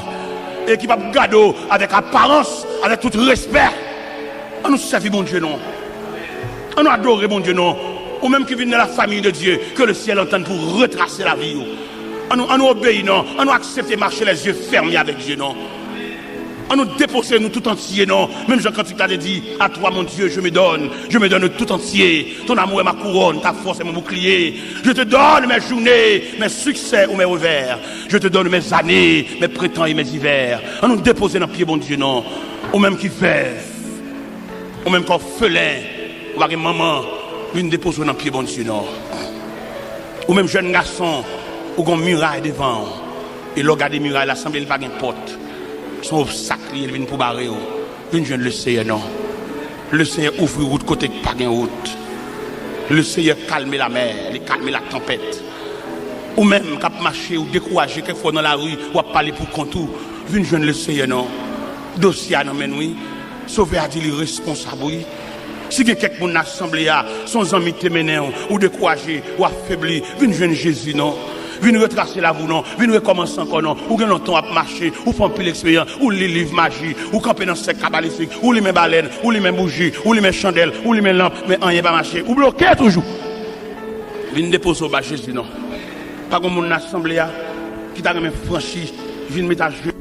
Et qui va garder avec apparence, avec tout respect. On nous servir bon Dieu, non. On nous adore bon Dieu, non. Ou même qui vient de la famille de Dieu, que le ciel entende pour retracer la vie. On nous obéit, non. On nous accepte de marcher les yeux fermés avec Dieu, non. On nous déposer nous tout entier, non. Même Jean quand tu t'as dit, à toi mon Dieu, je me donne tout entier. Ton amour est ma couronne, ta force est mon bouclier. Je te donne mes journées, mes succès ou mes revers. Je te donne mes années, mes printemps et mes hivers. On nous déposer dans le pied, bon Dieu, non. Ou même qui fait, ou même qu'on félin, ou avec maman, une déposer dans le pied, bon Dieu, non. Ou même jeune garçon, ou qu'on muraille devant. Et le gars des murailles, l'assemblée, il n'a pas de porte. Son obstacle, il vient pour barrer. Une jeune le Seigneur, non. Le Seigneur ouvre route côté pas de route. Le Seigneur calme la mer, il calme la tempête. Ou même, quand marcher ou décourager quelquefois dans la rue, ou parler pour contour. Une jeune le Seigneur, non. Dossier, non, mais oui. Sauver a dit les responsables, oui. Si quelqu'un dans l'assemblée, son ami te mené, ou décourager, ou affaibli, une jeune Jésus, non. Viens retracer la vous non, viens recommencer encore non, ou gagne longtemps à marcher, ou faire un peu l'expérience, ou les livres magie, ou camper dans ce cabalistique, ou les mêmes baleines, ou les mêmes bougies, ou les mêmes chandelles, ou les mêmes lampes, mais rien pas marcher, ou bloquer toujours. Viens déposer au bas Jésus non. Pas comme mon assemblée qui t'a même franchi, viens mettre à genoux.